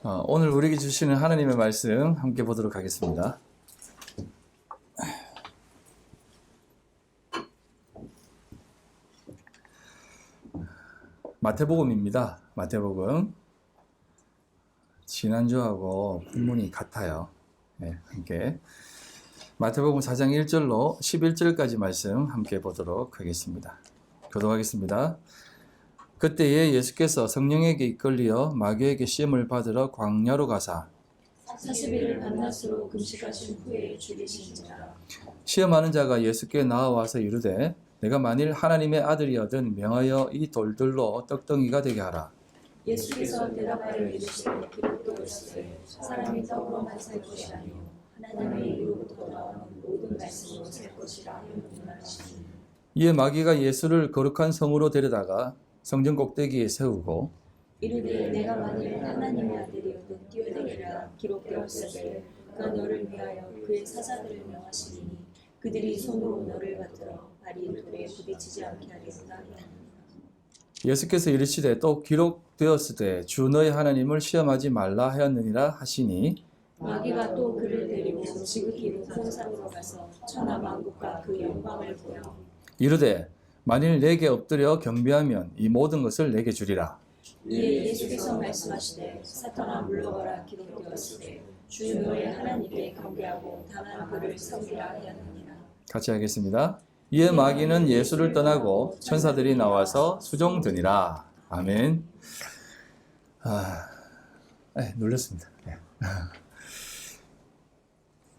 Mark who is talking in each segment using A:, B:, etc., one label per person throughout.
A: 오늘 우리에게 주시는 하나님의 말씀 함께 보도록 하겠습니다. 마태복음입니다. 마태복음. 지난주하고 본문이 같아요. 네, 함께 마태복음 4장 1절로 11절까지 말씀 함께 보도록 하겠습니다. 교독하겠습니다. 그때에 예수께서 성령에게 이끌리어 마귀에게 시험을 받으러 광야로 가사
B: 40일을 밤낮으로 금식하신 후에 죽이신지라.
A: 시험하는 자가 예수께 나와와서 이르되 내가 만일 하나님의 아들이거든 명하여 이 돌들로 떡덩이가 되게 하라.
B: 예수께서 대답하여 이르시되 기록되었으되 사람이 떡으로만 살 것이 아니요 하나님의 입으로부터 나오는 모든 말씀으로 살 것이라 하시니.
A: 이에 마귀가 예수를 거룩한 성으로 데려다가 성전 꼭대기에 세우고
B: 이르되 내가 만일 하나님의 아들이거든 뛰어내리라. 기록되었으되 그가 너를 위하여 그의 사자들을 명하시니 그들이 손으로 너를 받들어 발이 돌에 부딪히지 않게 하겠다.
A: 예수께서 이르시되 또 기록되었으되 주 너의 하나님을 시험하지 말라 하였느니라 하시니
B: 마귀가 또 그를 데리고 지극히 높은 산으로 가서 천하 만국과 그 영광을 보여
A: 이르되 만일 내게 엎드려 경배하면 이 모든 것을 내게 주리라.
B: 이에 예수께서 말씀하시되 사탄아 물러가라. 기록되었으되 주 너의 하나님께 경배하고 다만 그를 섬기라 하였느니라.
A: 같이 하겠습니다. 이에 마귀는 예수를 떠나고 천사들이 나와서 수종드니라. 아멘. 눌렸습니다.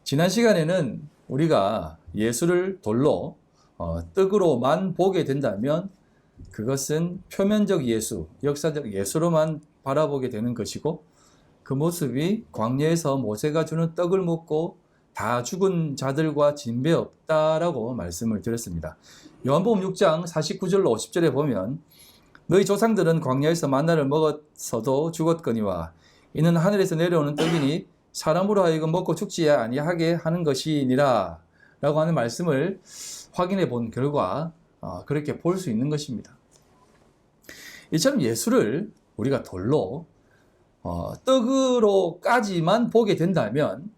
A: 지난 시간에는 우리가 예수를 돌로 떡으로만 보게 된다면 그것은 표면적 예수, 역사적 예수로만 바라보게 되는 것이고 그 모습이 광야에서 모세가 주는 떡을 먹고 다 죽은 자들과 진배 없다라고 말씀을 드렸습니다. 요한복음 6장 49절로 50절에 보면 너희 조상들은 광야에서 만나를 먹었어도 죽었거니와 이는 하늘에서 내려오는 떡이니 사람으로 하여금 먹고 죽지 아니하게 하는 것이니라 라고 하는 말씀을 확인해 본 결과 그렇게 볼 수 있는 것입니다. 이처럼 예수를 우리가 돌로 떡으로까지만 보게 된다면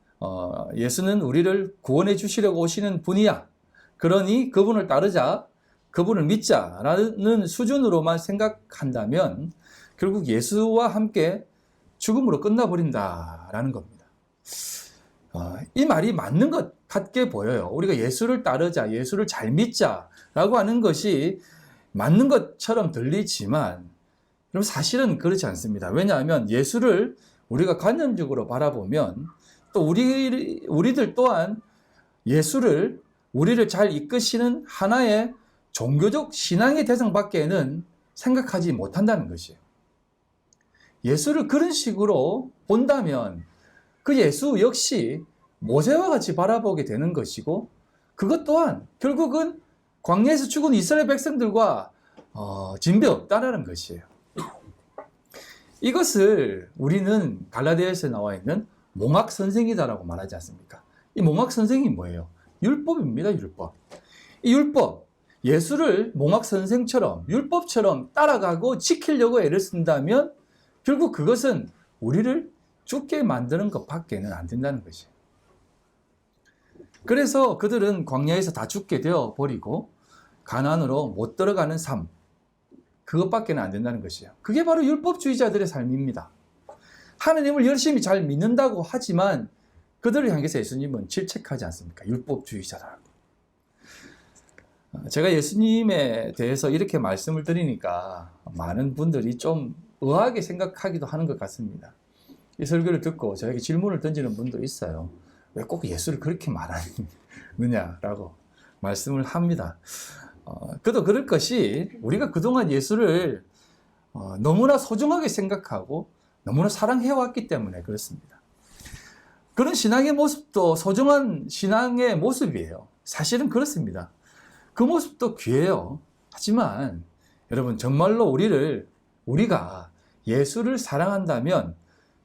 A: 예수는 우리를 구원해 주시려고 오시는 분이야. 그러니 그분을 따르자, 그분을 믿자라는 수준으로만 생각한다면 결국 예수와 함께 죽음으로 끝나버린다라는 겁니다. 이 말이 맞는 것 같게 보여요. 우리가 예수를 따르자, 예수를 잘 믿자라고 하는 것이 맞는 것처럼 들리지만 사실은 그렇지 않습니다. 왜냐하면 예수를 우리가 관념적으로 바라보면 또 우리들 또한 예수를 우리를 잘 이끄시는 하나의 종교적 신앙의 대상밖에는 생각하지 못한다는 것이에요. 예수를 그런 식으로 본다면 그 예수 역시 모세와 같이 바라보게 되는 것이고 그것 또한 결국은 광야에서 죽은 이스라엘 백성들과 진배 없다라는 것이에요. 이것을 우리는 갈라디아서에 나와 있는 몽학 선생이다라고 말하지 않습니까? 이 몽학 선생이 뭐예요? 율법입니다. 율법. 이 율법, 예수를 몽학 선생처럼 율법처럼 따라가고 지키려고 애를 쓴다면 결국 그것은 우리를 죽게 만드는 것밖에는 안 된다는 것이에요. 그래서 그들은 광야에서 다 죽게 되어 버리고 가나안으로 못 들어가는 삶, 그것밖에는 안 된다는 것이에요. 그게 바로 율법주의자들의 삶입니다. 하나님을 열심히 잘 믿는다고 하지만 그들을 향해서 예수님은 질책하지 않습니까? 율법주의자라고. 제가 예수님에 대해서 이렇게 말씀을 드리니까 많은 분들이 좀 의아하게 생각하기도 하는 것 같습니다. 이 설교를 듣고 저에게 질문을 던지는 분도 있어요. 왜 꼭 예수를 그렇게 말하느냐라고 말씀을 합니다. 그도 그럴 것이 우리가 그동안 예수를 너무나 소중하게 생각하고 너무나 사랑해왔기 때문에 그렇습니다. 그런 신앙의 모습도 소중한 신앙의 모습이에요. 사실은 그렇습니다. 그 모습도 귀해요. 하지만 여러분 정말로 우리가 예수를 사랑한다면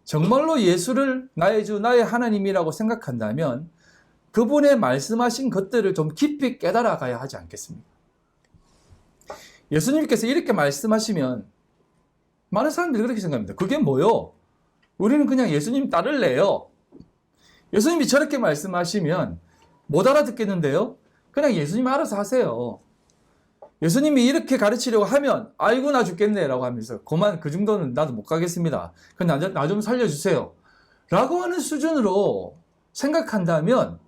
A: 정말로 예수를 나의 주, 나의 하나님이라고 생각한다면 그분의 말씀하신 것들을 좀 깊이 깨달아 가야 하지 않겠습니까? 예수님께서 이렇게 말씀하시면 많은 사람들이 그렇게 생각합니다. 그게 뭐요? 우리는 그냥 예수님 따를래요. 예수님이 저렇게 말씀하시면 못 알아듣겠는데요. 그냥 예수님 알아서 하세요. 예수님이 이렇게 가르치려고 하면 아이고 나 죽겠네 라고 하면서 그만 그 정도는 나도 못 가겠습니다. 그럼 나 좀 살려주세요. 라고 하는 수준으로 생각한다면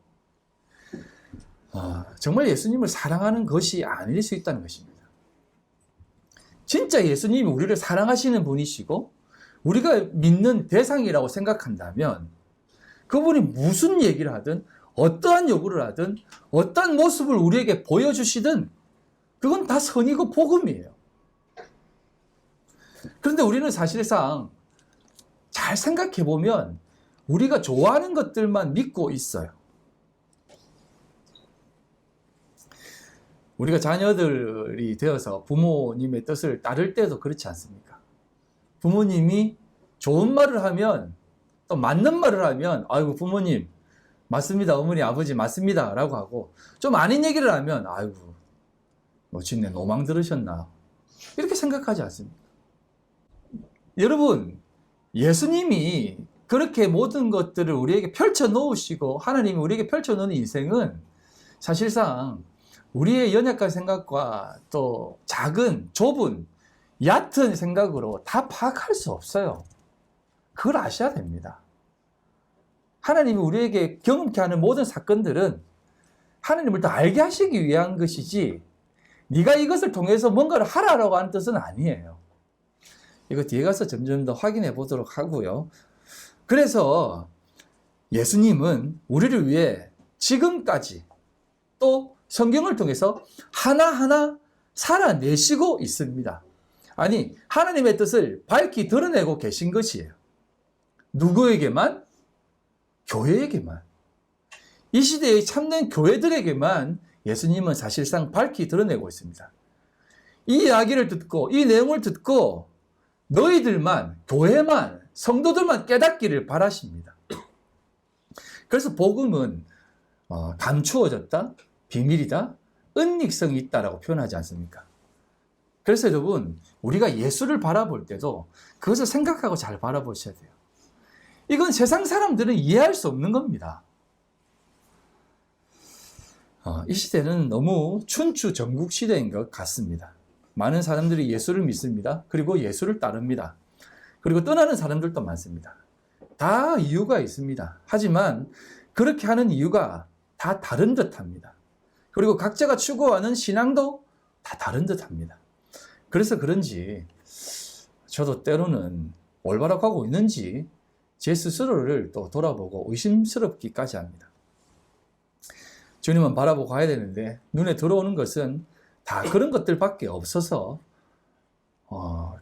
A: 정말 예수님을 사랑하는 것이 아닐 수 있다는 것입니다. 진짜 예수님이 우리를 사랑하시는 분이시고 우리가 믿는 대상이라고 생각한다면 그분이 무슨 얘기를 하든 어떠한 요구를 하든 어떠한 모습을 우리에게 보여주시든 그건 다 선이고 복음이에요. 그런데 우리는 사실상 잘 생각해 보면 우리가 좋아하는 것들만 믿고 있어요. 우리가 자녀들이 되어서 부모님의 뜻을 따를 때도 그렇지 않습니까? 부모님이 좋은 말을 하면 또 맞는 말을 하면 아이고 부모님 맞습니다. 어머니 아버지 맞습니다 라고 하고 좀 아닌 얘기를 하면 아이고 멋지네 노망 들으셨나 이렇게 생각하지 않습니까? 여러분 예수님이 그렇게 모든 것들을 우리에게 펼쳐 놓으시고 하나님이 우리에게 펼쳐 놓은 인생은 사실상 우리의 연약한 생각과 또 작은 좁은 얕은 생각으로 다 파악할 수 없어요. 그걸 아셔야 됩니다. 하나님이 우리에게 경험케 하는 모든 사건들은 하나님을 더 알게 하시기 위한 것이지 네가 이것을 통해서 뭔가를 하라라고 하는 뜻은 아니에요. 이거 뒤에 가서 점점 더 확인해 보도록 하고요. 그래서 예수님은 우리를 위해 지금까지 또 성경을 통해서 하나하나 살아내시고 있습니다. 아니, 하나님의 뜻을 밝히 드러내고 계신 것이에요. 누구에게만? 교회에게만. 이 시대의 참된 교회들에게만 예수님은 사실상 밝히 드러내고 있습니다. 이 이야기를 듣고 이 내용을 듣고 너희들만, 교회만, 성도들만 깨닫기를 바라십니다. 그래서 복음은 감추어졌다, 비밀이다, 은닉성이 있다라고 표현하지 않습니까? 그래서 여러분, 우리가 예수를 바라볼 때도 그것을 생각하고 잘 바라보셔야 돼요. 이건 세상 사람들은 이해할 수 없는 겁니다. 이 시대는 너무 춘추 전국 시대인 것 같습니다. 많은 사람들이 예수를 믿습니다. 그리고 예수를 따릅니다. 그리고 떠나는 사람들도 많습니다. 다 이유가 있습니다. 하지만 그렇게 하는 이유가 다 다른 듯합니다. 그리고 각자가 추구하는 신앙도 다 다른 듯합니다. 그래서 그런지 저도 때로는 올바르게 하고 있는지 제 스스로를 또 돌아보고 의심스럽기까지 합니다. 주님은 바라보고 가야 되는데 눈에 들어오는 것은 다 그런 것들밖에 없어서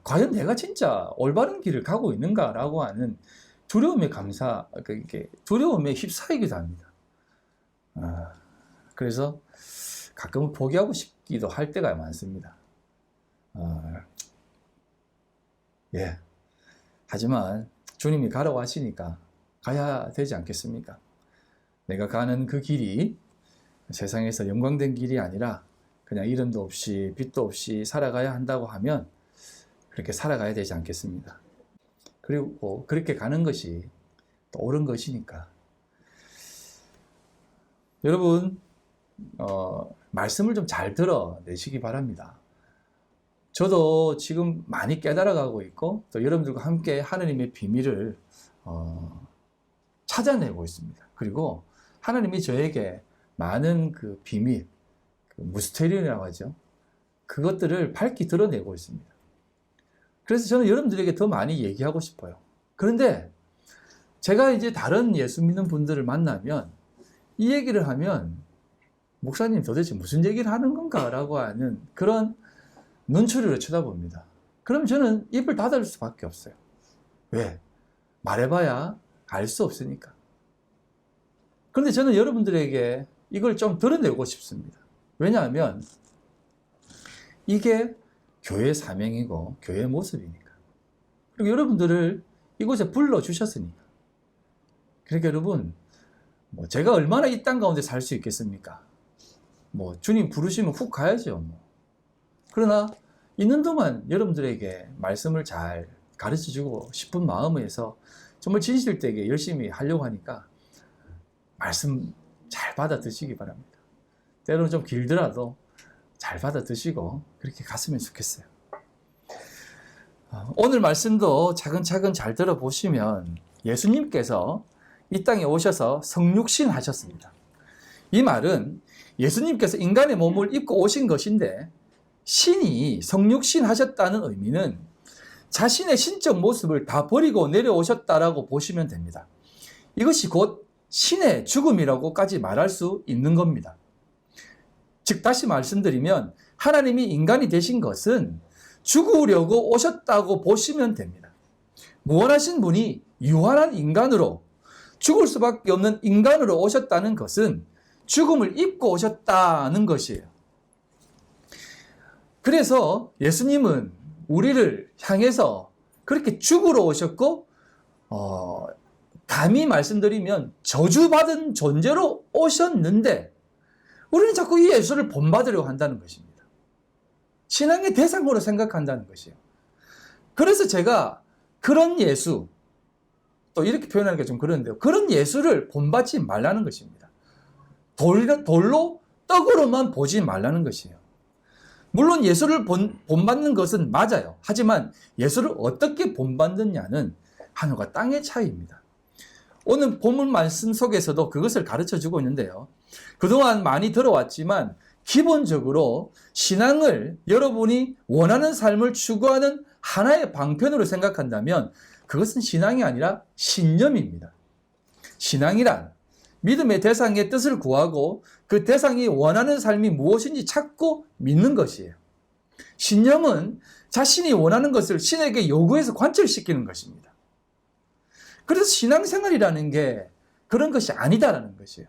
A: 과연 내가 진짜 올바른 길을 가고 있는가라고 하는 두려움에 두려움에 휩싸이기도 합니다. 그래서 가끔은 포기하고 싶기도 할 때가 많습니다. 하지만 주님이 가라고 하시니까 가야 되지 않겠습니까? 내가 가는 그 길이 세상에서 영광된 길이 아니라 그냥 이름도 없이 빛도 없이 살아가야 한다고 하면 그렇게 살아가야 되지 않겠습니다. 그리고 그렇게 가는 것이 또 옳은 것이니까. 여러분, 말씀을 좀 잘 들어내시기 바랍니다. 저도 지금 많이 깨달아가고 있고 또 여러분들과 함께 하나님의 비밀을 찾아내고 있습니다. 그리고 하나님이 저에게 많은 그 비밀, 무스테리온이라고 하죠. 그것들을 밝히 드러내고 있습니다. 그래서 저는 여러분들에게 더 많이 얘기하고 싶어요. 그런데 제가 이제 다른 예수 믿는 분들을 만나면 이 얘기를 하면 목사님 도대체 무슨 얘기를 하는 건가? 라고 하는 그런 눈초리로 쳐다봅니다. 그럼 저는 입을 닫을 수밖에 없어요. 왜? 말해봐야 알 수 없으니까. 그런데 저는 여러분들에게 이걸 좀 드러내고 싶습니다. 왜냐하면 이게 교회 사명이고 교회 모습이니까. 그리고 여러분들을 이곳에 불러주셨으니까. 그러니까 여러분, 제가 얼마나 이 땅 가운데 살 수 있겠습니까? 주님 부르시면 훅 가야죠. 그러나 있는 동안 여러분들에게 말씀을 잘 가르쳐주고 싶은 마음에서 정말 진실되게 열심히 하려고 하니까 말씀 잘 받아 드시기 바랍니다. 때로는 좀 길더라도 잘 받아 드시고 그렇게 갔으면 좋겠어요. 오늘 말씀도 차근차근 잘 들어보시면 예수님께서 이 땅에 오셔서 성육신 하셨습니다. 이 말은 예수님께서 인간의 몸을 입고 오신 것인데 신이 성육신 하셨다는 의미는 자신의 신적 모습을 다 버리고 내려오셨다라고 보시면 됩니다. 이것이 곧 신의 죽음이라고까지 말할 수 있는 겁니다. 즉 다시 말씀드리면 하나님이 인간이 되신 것은 죽으려고 오셨다고 보시면 됩니다. 무한하신 분이 유한한 인간으로 죽을 수밖에 없는 인간으로 오셨다는 것은 죽음을 입고 오셨다는 것이에요. 그래서 예수님은 우리를 향해서 그렇게 죽으러 오셨고 감히 말씀드리면 저주받은 존재로 오셨는데 우리는 자꾸 이 예수를 본받으려고 한다는 것입니다. 신앙의 대상으로 생각한다는 것이에요. 그래서 제가 그런 예수, 또 이렇게 표현하기가 좀 그런데요. 그런 예수를 본받지 말라는 것입니다. 돌로 떡으로만 보지 말라는 것이에요. 물론 예수를 본받는 것은 맞아요. 하지만 예수를 어떻게 본받느냐는 하늘과 땅의 차이입니다. 오늘 본문 말씀 속에서도 그것을 가르쳐주고 있는데요. 그동안 많이 들어왔지만 기본적으로 신앙을 여러분이 원하는 삶을 추구하는 하나의 방편으로 생각한다면 그것은 신앙이 아니라 신념입니다. 신앙이란 믿음의 대상의 뜻을 구하고 그 대상이 원하는 삶이 무엇인지 찾고 믿는 것이에요. 신념은 자신이 원하는 것을 신에게 요구해서 관철시키는 것입니다. 그래서 신앙생활이라는 게 그런 것이 아니다라는 것이에요.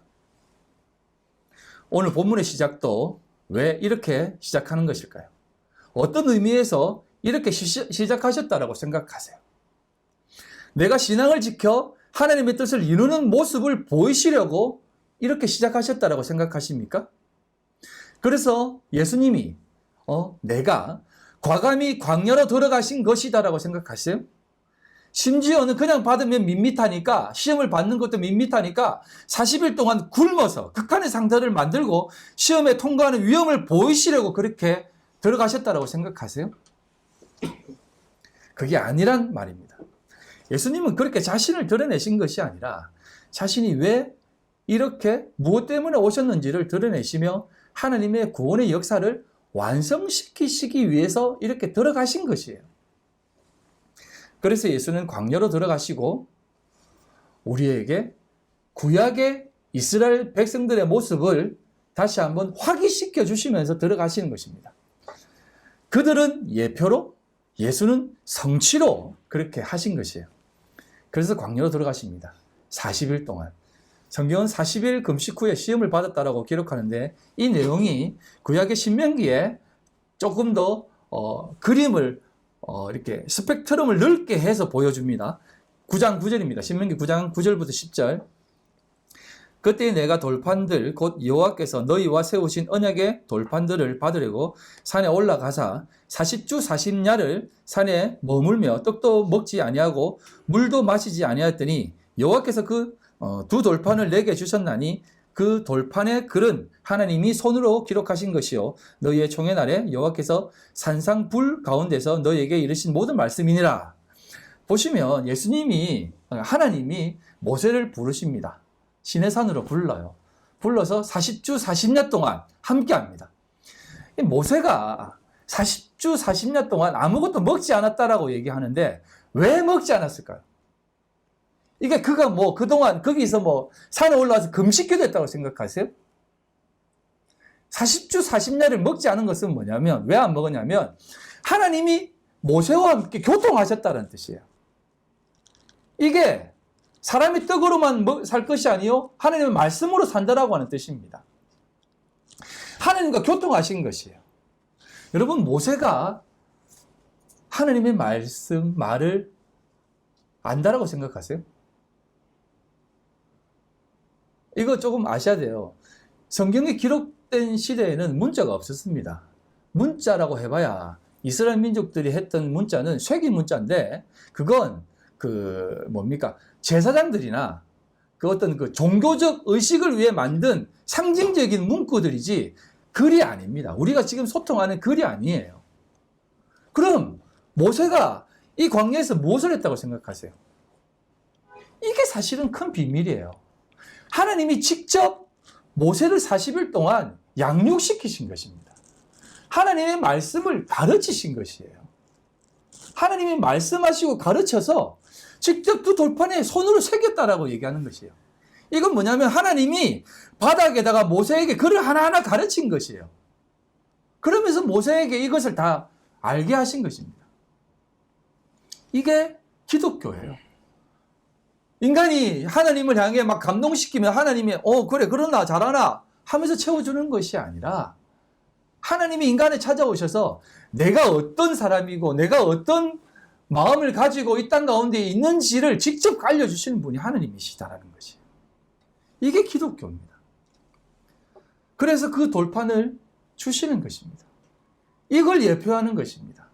A: 오늘 본문의 시작도 왜 이렇게 시작하는 것일까요? 어떤 의미에서 이렇게 시작하셨다라고 생각하세요? 내가 신앙을 지켜 하나님의 뜻을 이루는 모습을 보이시려고 이렇게 시작하셨다라고 생각하십니까? 그래서 예수님이 내가 과감히 광야로 들어가신 것이다라고 생각하세요? 심지어는 그냥 받으면 밋밋하니까 시험을 받는 것도 밋밋하니까 40일 동안 굶어서 극한의 상태를 만들고 시험에 통과하는 위험을 보이시려고 그렇게 들어가셨다라고 생각하세요? 그게 아니란 말입니다. 예수님은 그렇게 자신을 드러내신 것이 아니라 자신이 왜 이렇게 무엇 때문에 오셨는지를 드러내시며 하나님의 구원의 역사를 완성시키시기 위해서 이렇게 들어가신 것이에요. 그래서 예수는 광야로 들어가시고 우리에게 구약의 이스라엘 백성들의 모습을 다시 한번 확인시켜 주시면서 들어가시는 것입니다. 그들은 예표로, 예수는 성취로 그렇게 하신 것이에요. 그래서 광야로 들어가십니다. 40일 동안. 성경은 40일 금식 후에 시험을 받았다라고 기록하는데 이 내용이 구약의 신명기에 조금 더 그림을 이렇게 스펙트럼을 넓게 해서 보여줍니다. 9장 9절입니다. 신명기 9장 9절부터 10절. 그때 내가 돌판들 곧 여호와께서 너희와 세우신 언약의 돌판들을 받으려고 산에 올라가사 40주 40야를 산에 머물며 떡도 먹지 아니하고 물도 마시지 아니하였더니 여호와께서 그 두 돌판을 내게 주셨나니 그 돌판의 글은 하나님이 손으로 기록하신 것이요 너희의 총회 날에 여호와께서 산상 불 가운데서 너희에게 이르신 모든 말씀이니라. 보시면 예수님이 하나님이 모세를 부르십니다. 시내산으로 불러요. 불러서 40주 40야 동안 함께합니다. 모세가 40주 40야 동안 아무것도 먹지 않았다라고 얘기하는데 왜 먹지 않았을까요? 이게 그가 그동안 거기서 산에 올라와서 금식기도 했다고 생각하세요? 40주 40야를 먹지 않은 것은 뭐냐면 왜 안 먹었냐면 하나님이 모세와 함께 교통하셨다는 뜻이에요. 이게 사람이 떡으로만 살 것이 아니요 하나님의 말씀으로 산다라고 하는 뜻입니다. 하나님과 교통하신 것이에요. 여러분 모세가 하나님의 말을 안다라고 생각하세요? 이거 조금 아셔야 돼요. 성경에 기록된 시대에는 문자가 없었습니다. 문자라고 해봐야 이스라엘 민족들이 했던 문자는 쇠기 문자인데 그건 제사장들이나 그 어떤 그 종교적 의식을 위해 만든 상징적인 문구들이지 글이 아닙니다. 우리가 지금 소통하는 글이 아니에요. 그럼 모세가 이 광야에서 무엇을 했다고 생각하세요? 이게 사실은 큰 비밀이에요. 하나님이 직접 모세를 40일 동안 양육시키신 것입니다. 하나님의 말씀을 가르치신 것이에요. 하나님이 말씀하시고 가르쳐서 직접 그 돌판에 손으로 새겼다라고 얘기하는 것이에요. 이건 뭐냐면 하나님이 바닥에다가 모세에게 글을 하나하나 가르친 것이에요. 그러면서 모세에게 이것을 다 알게 하신 것입니다. 이게 기독교예요. 인간이 하나님을 향해 막 감동시키면 하나님이 그래 그러나 잘하나 하면서 채워주는 것이 아니라 하나님이 인간에 찾아오셔서 내가 어떤 사람이고 내가 어떤 마음을 가지고 이 땅 가운데 있는지를 직접 알려주시는 분이 하나님이시다라는 것이에요. 이게 기독교입니다. 그래서 그 돌판을 주시는 것입니다. 이걸 예표하는 것입니다.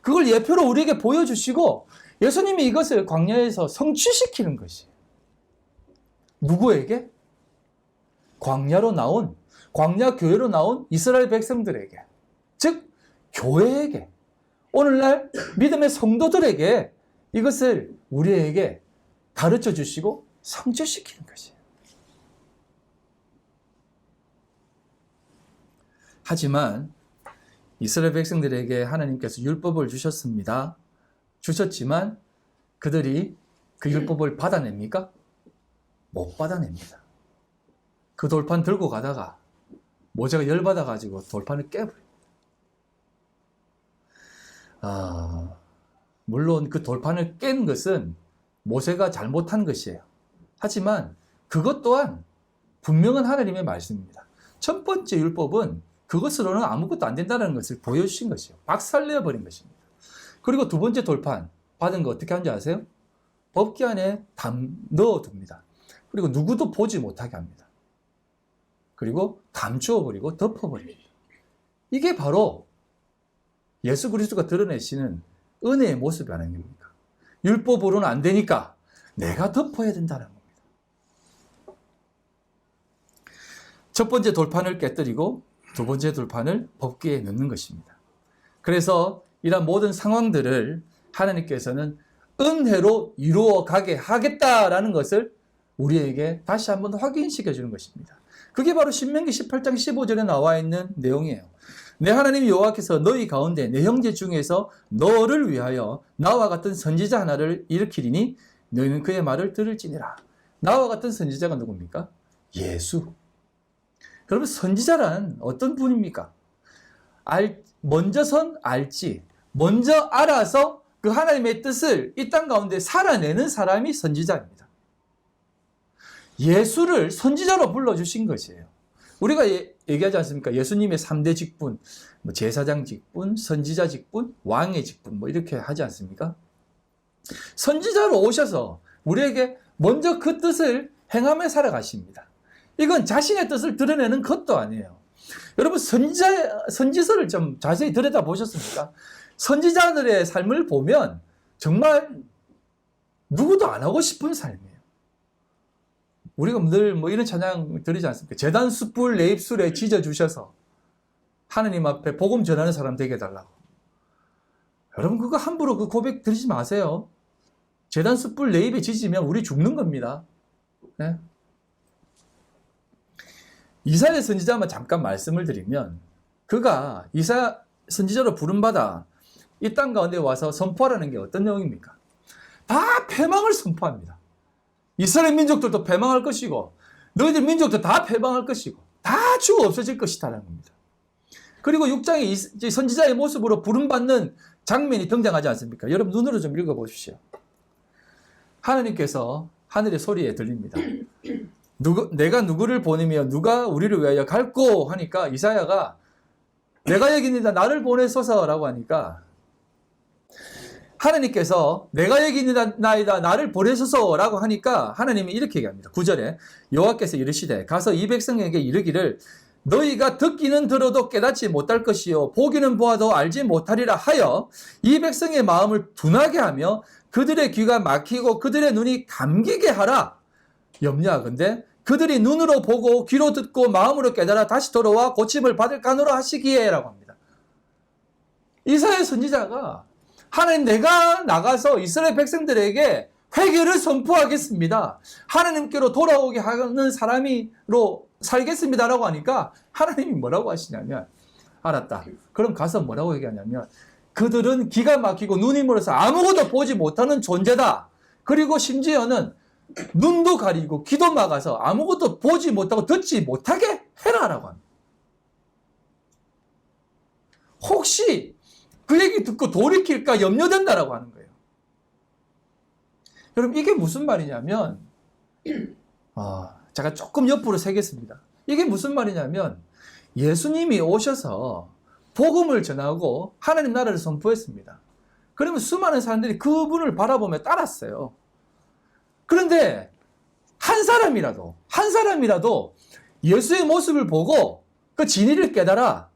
A: 그걸 예표로 우리에게 보여주시고 예수님이 이것을 광야에서 성취시키는 것이에요. 누구에게? 광야 교회로 나온 이스라엘 백성들에게, 즉 교회에게, 오늘날 믿음의 성도들에게 이것을 우리에게 가르쳐 주시고 성취시키는 것이에요. 하지만 이스라엘 백성들에게 하나님께서 율법을 주셨습니다. 주셨지만 그들이 그 율법을 받아냅니까? 못 받아냅니다. 그 돌판 들고 가다가 모세가 열받아가지고 돌판을 깨버려요. 물론 그 돌판을 깬 것은 모세가 잘못한 것이에요. 하지만 그것 또한 분명한 하나님의 말씀입니다. 첫 번째 율법은 그것으로는 아무것도 안 된다는 것을 보여주신 것이에요. 박살내버린 것입니다. 그리고 두 번째 돌판 받은 거 어떻게 하는지 아세요? 법궤 안에 넣어둡니다. 그리고 누구도 보지 못하게 합니다. 그리고 감추어버리고 덮어버립니다. 이게 바로 예수 그리스도가 드러내시는 은혜의 모습이 아닙니까? 율법으로는 안 되니까 내가 덮어야 된다는 겁니다. 첫 번째 돌판을 깨뜨리고 두 번째 돌판을 법궤에 넣는 것입니다. 그래서 이런 모든 상황들을 하나님께서는 은혜로 이루어 가게 하겠다라는 것을 우리에게 다시 한번 확인시켜 주는 것입니다. 그게 바로 신명기 18장 15절에 나와 있는 내용이에요. 내 하나님 여호와께서 너희 가운데 내 형제 중에서 너를 위하여 나와 같은 선지자 하나를 일으키리니 너희는 그의 말을 들을지니라. 나와 같은 선지자가 누굽니까? 예수. 여러분, 선지자란 어떤 분입니까? 먼저선 알지, 먼저 알아서 그 하나님의 뜻을 이 땅 가운데 살아내는 사람이 선지자입니다. 예수를 선지자로 불러주신 것이에요. 우리가 얘기하지 않습니까? 예수님의 3대 직분, 제사장 직분, 선지자 직분, 왕의 직분, 이렇게 하지 않습니까? 선지자로 오셔서 우리에게 먼저 그 뜻을 행하며 살아가십니다. 이건 자신의 뜻을 드러내는 것도 아니에요. 여러분, 선지서를 좀 자세히 들여다보셨습니까? 선지자들의 삶을 보면 정말 누구도 안 하고 싶은 삶이에요. 우리가 늘 이런 찬양 드리지 않습니까? 제단 숯불 내 입술에 지져주셔서 하나님 앞에 복음 전하는 사람 되게 해달라고. 여러분, 그거 함부로 그 고백 드리지 마세요. 제단 숯불 내 입에 지지면 우리 죽는 겁니다. 네? 이사야 선지자만 잠깐 말씀을 드리면, 그가 이사야 선지자로 부름받아 이 땅 가운데 와서 선포하라는 게 어떤 내용입니까? 다 패망을 선포합니다. 이스라엘 민족들도 패망할 것이고 너희들 민족도 다 패망할 것이고 다 죽어 없어질 것이다라는 겁니다. 그리고 6장에 선지자의 모습으로 부름받는 장면이 등장하지 않습니까? 여러분, 눈으로 좀 읽어보십시오. 하나님께서 하늘의 소리에 들립니다. 내가 누구를 보내며 누가 우리를 위하여 갈고 하니까 이사야가 내가 여기 있니다 나를 보내소서라고 하니까 하나님께서 내가 여기 있나이다 나를 보내소서라고 하니까 하나님이 이렇게 얘기합니다. 9절에 여호와께서 이르시되 가서 이 백성에게 이르기를 너희가 듣기는 들어도 깨닫지 못할 것이요 보기는 보아도 알지 못하리라 하여 이 백성의 마음을 둔하게 하며 그들의 귀가 막히고 그들의 눈이 감기게 하라. 염려하건대 그들이 눈으로 보고 귀로 듣고 마음으로 깨달아 다시 돌아와 고침을 받을 간호로 하시기에 라고 합니다. 이사야 선지자가 하나님 내가 나가서 이스라엘 백성들에게 회개를 선포하겠습니다. 하나님께로 돌아오게 하는 사람으로 살겠습니다라고 하니까 하나님이 뭐라고 하시냐면 알았다. 그럼 가서 뭐라고 얘기하냐면 그들은 기가 막히고 눈이 멀어서 아무것도 보지 못하는 존재다. 그리고 심지어는 눈도 가리고 귀도 막아서 아무것도 보지 못하고 듣지 못하게 해라라고 합니다. 혹시 그 얘기 듣고 돌이킬까 염려된다라고 하는 거예요. 여러분 이게 무슨 말이냐면 제가 조금 옆으로 새겠습니다. 이게 무슨 말이냐면 예수님이 오셔서 복음을 전하고 하나님 나라를 선포했습니다. 그러면 수많은 사람들이 그분을 바라보며 따랐어요. 그런데 한 사람이라도 예수의 모습을 보고 그 진리를 깨달아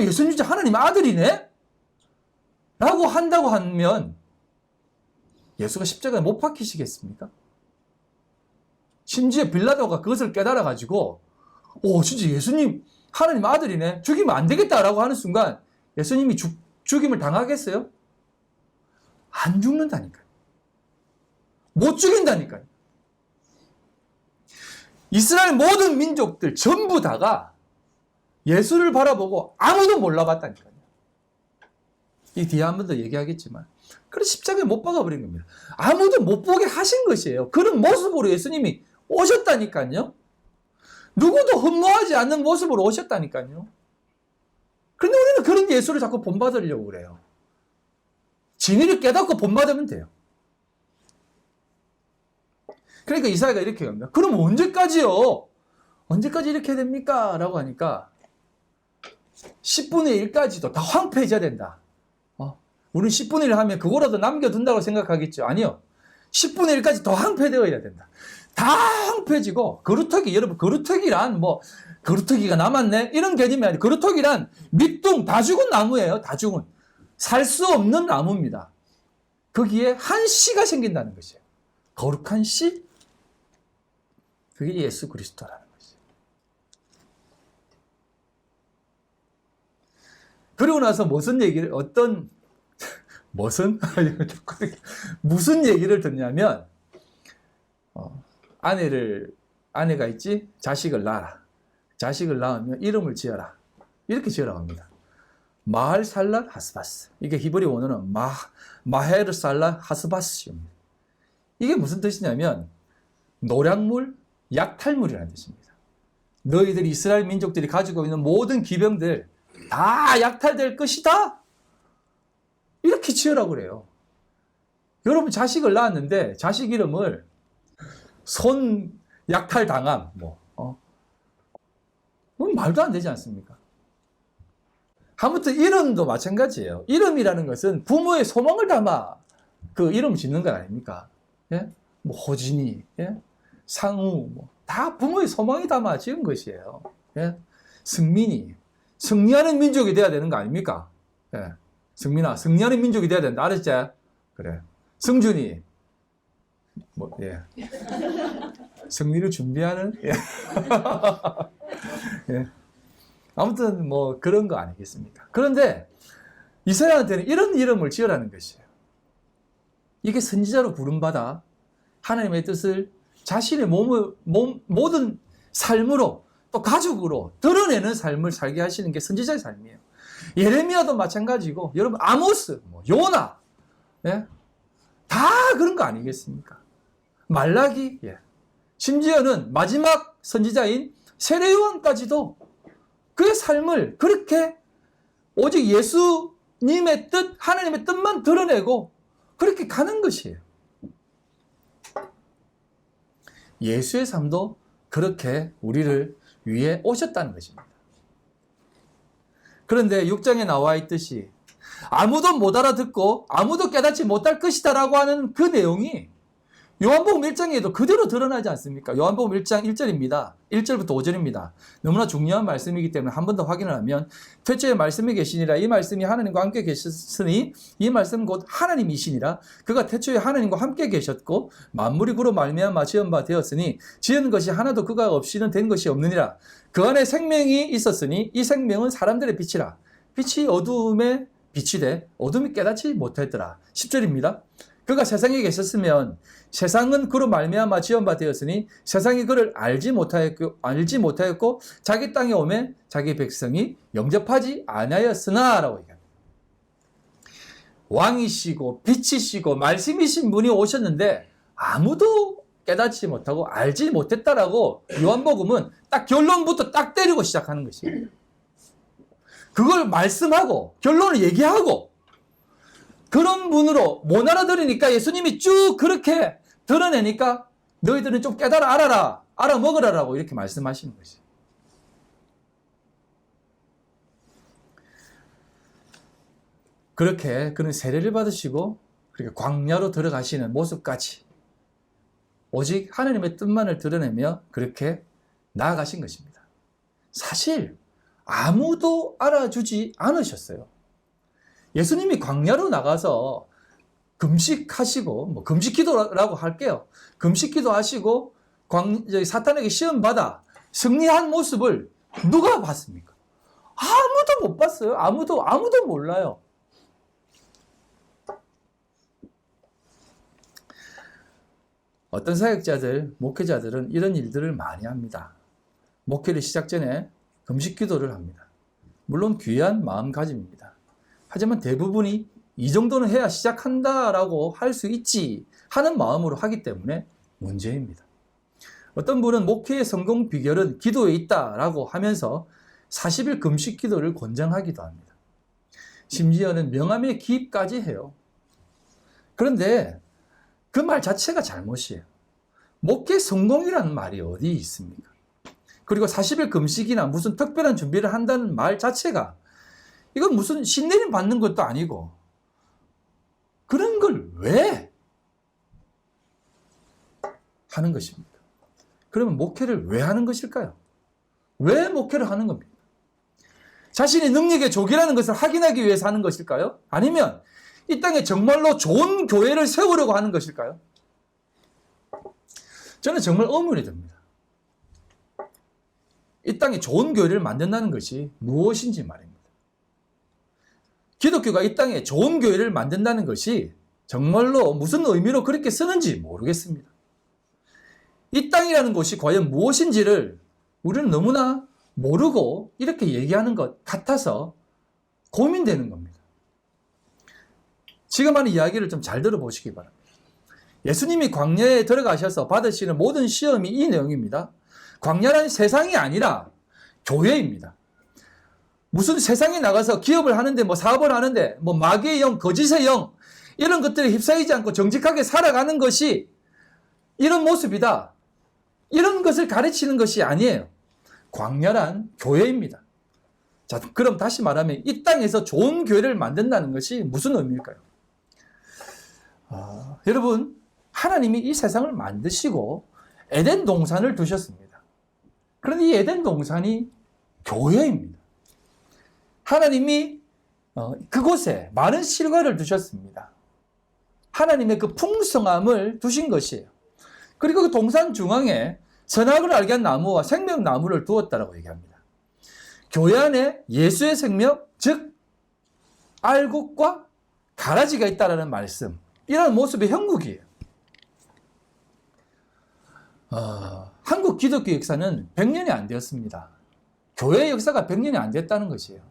A: 예수님 진짜 하나님 아들이네? 라고 한다고 하면 예수가 십자가에 못 박히시겠습니까? 심지어 빌라도가 그것을 깨달아가지고 진짜 예수님 하나님 아들이네. 죽이면 안 되겠다라고 하는 순간 예수님이 죽임을 당하겠어요? 안 죽는다니까요. 못 죽인다니까요. 이스라엘 모든 민족들 전부 다가 예수를 바라보고 아무도 몰라봤다니까요. 이 뒤에 한 번 더 얘기하겠지만 그래서 십자가에 못 박아버린 겁니다. 아무도 못 보게 하신 것이에요. 그런 모습으로 예수님이 오셨다니까요. 누구도 흠모하지 않는 모습으로 오셨다니까요. 그런데 우리는 그런 예수를 자꾸 본받으려고 그래요. 진리를 깨닫고 본받으면 돼요. 그러니까 이사야가 이렇게 합니다. 그럼 언제까지요? 언제까지 이렇게 됩니까? 라고 하니까 10분의 1까지도 다 황폐해져야 된다. 우리는 10분의 1 하면 그거라도 남겨둔다고 생각하겠죠. 아니요. 10분의 1까지 더 황폐되어야 된다. 다 황폐해지고 여러분 거루터기란 거루터기가 남았네? 이런 개념이 아니에요. 거루터기란 밑둥 다 죽은 나무예요. 다 죽은. 살 수 없는 나무입니다. 거기에 한 씨가 생긴다는 것이에요. 거룩한 씨? 그게 예수 그리스도라는 것이에요. 그리고 나서 무슨 얘기를 무슨 얘기를 듣냐면 아내가 있지? 자식을 낳아라. 자식을 낳으면 이름을 지어라. 이렇게 지으라고 합니다. 마할살랏 하스바스. 이게 히브리 원어는 마헤르살랏 하스바스입니다. 이게 무슨 뜻이냐면 노략물, 약탈물이라는 뜻입니다. 너희들 이스라엘 민족들이 가지고 있는 모든 기병들 다 약탈될 것이다. 이렇게 지으라고 그래요. 여러분 자식을 낳았는데 자식 이름을 손 약탈당함 그건 말도 안 되지 않습니까? 아무튼 이름도 마찬가지예요. 이름이라는 것은 부모의 소망을 담아 그 이름 짓는 것 아닙니까? 예? 호진이, 예? 상우, 다 부모의 소망이 담아 지은 것이에요. 예? 승민이, 승리하는 민족이 돼야 되는 거 아닙니까? 예? 승민아, 승리하는 민족이 돼야 된다. 알았지? 그래. 승준이, 예. 승리를 준비하는, 예. 예. 아무튼 그런 거 아니겠습니까? 그런데 이스라엘한테는 이런 이름을 지으라는 것이에요. 이게 선지자로 부름받아 하나님의 뜻을 자신의 모든 삶으로 또 가족으로 드러내는 삶을 살게 하시는 게 선지자의 삶이에요. 예레미야도 마찬가지고 여러분 아모스, 요나, 예? 다 그런 거 아니겠습니까? 말라기, 예. 심지어는 마지막 선지자인 세례요한까지도 그의 삶을 그렇게 오직 예수님의 뜻, 하나님의 뜻만 드러내고 그렇게 가는 것이에요. 예수의 삶도 그렇게 우리를 위해 오셨다는 것입니다. 그런데 6장에 나와 있듯이 아무도 못 알아듣고 아무도 깨닫지 못할 것이다 라고 하는 그 내용이 요한복음 1장에도 그대로 드러나지 않습니까? 요한복음 1장 1절입니다. 1절부터 5절입니다. 너무나 중요한 말씀이기 때문에 한 번 더 확인을 하면 태초에 말씀이 계시니라 이 말씀이 하나님과 함께 계셨으니 이 말씀은 곧 하나님이시니라 그가 태초에 하나님과 함께 계셨고 만물이 그로 말미암아 지은 바 되었으니 지은 것이 하나도 그가 없이는 된 것이 없느니라 그 안에 생명이 있었으니 이 생명은 사람들의 빛이라 빛이 어두움에 빛이 돼 어둠이 깨닫지 못했더라. 10절입니다. 그가 세상에 계셨으면 세상은 그로 말미암아 지은 바 되었으니 세상이 그를 알지 못하였고 자기 땅에 오매 자기 백성이 영접하지 아니하였으나라고 얘기합니다. 왕이시고 빛이시고 말씀이신 분이 오셨는데 아무도 깨닫지 못하고 알지 못했다라고 요한복음은 딱 결론부터 딱 때리고 시작하는 것입니다. 그걸 말씀하고 결론을 얘기하고 그런 분으로 못 알아들으니까 예수님이 쭉 그렇게 드러내니까 너희들은 좀 깨달아 알아라, 알아먹으라라고 이렇게 말씀하시는 것이죠. 그렇게 그는 세례를 받으시고 그렇게 광야로 들어가시는 모습까지 오직 하나님의 뜻만을 드러내며 그렇게 나아가신 것입니다. 사실 아무도 알아주지 않으셨어요. 예수님이 광야로 나가서 금식하시고, 금식기도라고 할게요. 금식기도 하시고, 사탄에게 시험받아 승리한 모습을 누가 봤습니까? 아무도 못 봤어요. 아무도 몰라요. 어떤 사역자들, 목회자들은 이런 일들을 많이 합니다. 목회를 시작 전에 금식기도를 합니다. 물론 귀한 마음가짐입니다. 하지만 대부분이 이 정도는 해야 시작한다라고 할 수 있지 하는 마음으로 하기 때문에 문제입니다. 어떤 분은 목회의 성공 비결은 기도에 있다라고 하면서 40일 금식 기도를 권장하기도 합니다. 심지어는 명함에 기입까지 해요. 그런데 그 말 자체가 잘못이에요. 목회 성공이라는 말이 어디 있습니까? 그리고 40일 금식이나 무슨 특별한 준비를 한다는 말 자체가 이건 무슨 신내림 받는 것도 아니고 그런 걸 왜 하는 것입니까? 그러면 목회를 왜 하는 것일까요? 왜 목회를 하는 겁니까? 자신의 능력의 조기라는 것을 확인하기 위해서 하는 것일까요? 아니면 이 땅에 정말로 좋은 교회를 세우려고 하는 것일까요? 저는 정말 의문이 듭니다. 이 땅에 좋은 교회를 만든다는 것이 무엇인지 말입니다. 기독교가 이 땅에 좋은 교회를 만든다는 것이 정말로 무슨 의미로 그렇게 쓰는지 모르겠습니다. 이 땅이라는 곳이 과연 무엇인지를 우리는 너무나 모르고 이렇게 얘기하는 것 같아서 고민되는 겁니다. 지금 하는 이야기를 좀 잘 들어보시기 바랍니다. 예수님이 광야에 들어가셔서 받으시는 모든 시험이 이 내용입니다. 광야는 세상이 아니라 교회입니다. 무슨 세상에 나가서 기업을 하는데 사업을 하는데 마귀의 영, 거짓의 영 이런 것들에 휩싸이지 않고 정직하게 살아가는 것이 이런 모습이다. 이런 것을 가르치는 것이 아니에요. 광야란 교회입니다. 자, 그럼 다시 말하면 이 땅에서 좋은 교회를 만든다는 것이 무슨 의미일까요? 여러분, 하나님이 이 세상을 만드시고 에덴 동산을 두셨습니다. 그런데 이 에덴 동산이 교회입니다. 하나님이 그곳에 많은 실과를 두셨습니다. 하나님의 그 풍성함을 두신 것이에요. 그리고 그 동산 중앙에 선악을 알게 한 나무와 생명나무를 두었다라고 얘기합니다. 교회 안에 예수의 생명, 즉 알곡과 가라지가 있다라는 말씀, 이런 모습의 형국이에요. 한국 기독교 역사는 100년이 안 되었습니다. 교회 역사가 100년이 안 됐다는 것이에요.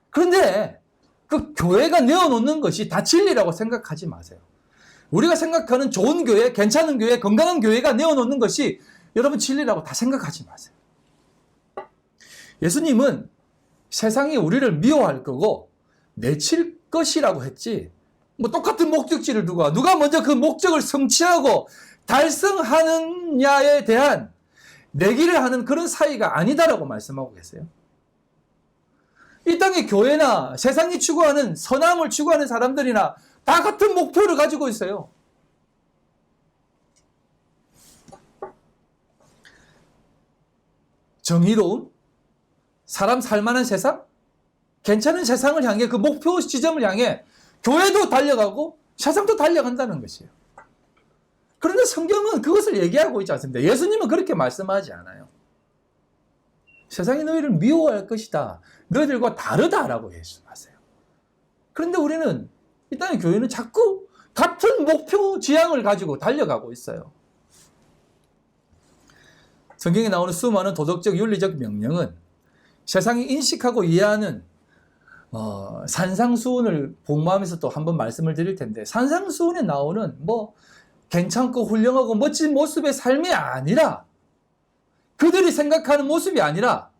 A: 그런데 그 교회가 내어놓는 것이 다 진리라고 생각하지 마세요. 우리가 생각하는 좋은 교회, 괜찮은 교회, 건강한 교회가 내어놓는 것이 여러분 진리라고 다 생각하지 마세요. 예수님은 세상이 우리를 미워할 거고 내칠 것이라고 했지 똑같은 목적지를 두고 누가 먼저 그 목적을 성취하고 달성하느냐에 대한 내기를 하는 그런 사이가 아니다라고 말씀하고 계세요. 이 땅의 교회나 세상이 추구하는 선함을 추구하는 사람들이나 다 같은 목표를 가지고 있어요. 정의로움, 사람 살만한 세상, 괜찮은 세상을 향해 그 목표 지점을 향해 교회도 달려가고 세상도 달려간다는 것이에요. 그런데 성경은 그것을 얘기하고 있지 않습니다. 예수님은 그렇게 말씀하지 않아요. 세상이 너희를 미워할 것이다. 너희들과 다르다라고 말씀하세요. 그런데 우리는 이 땅의 교회는 자꾸 같은 목표 지향을 가지고 달려가고 있어요. 성경에 나오는 수많은 도덕적 윤리적 명령은 세상이 인식하고 이해하는 산상수훈을 복무하면서 또 한번 말씀을 드릴 텐데, 산상수훈에 나오는 괜찮고 훌륭하고 멋진 모습의 삶이 아니라, 그들이 생각하는 모습이 아니라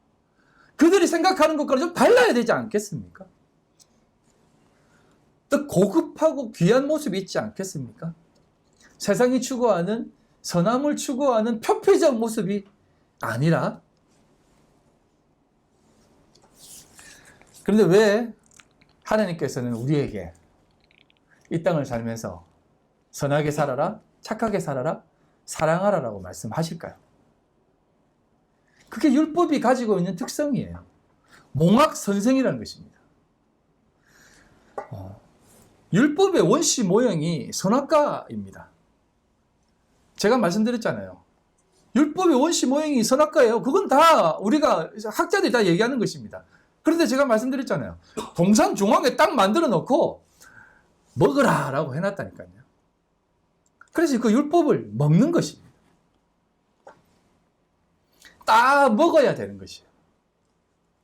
A: 그들이 생각하는 것과 좀 달라야 되지 않겠습니까? 또 고급하고 귀한 모습이 있지 않겠습니까? 세상이 추구하는 선함을 추구하는 표피적 모습이 아니라. 그런데 왜 하나님께서는 우리에게 이 땅을 살면서 선하게 살아라, 착하게 살아라, 사랑하라라고 말씀하실까요? 그게 율법이 가지고 있는 특성이에요. 몽학선생이라는 것입니다. 율법의 원시 모형이 선악과입니다. 제가 말씀드렸잖아요. 율법의 원시 모형이 선악과예요. 그건 다 우리가 학자들이 다 얘기하는 것입니다. 그런데 제가 말씀드렸잖아요. 동산 중앙에 딱 만들어 놓고 먹으라 라고 해놨다니까요. 그래서 그 율법을 먹는 것입니다. 딱 먹어야 되는 것이에요.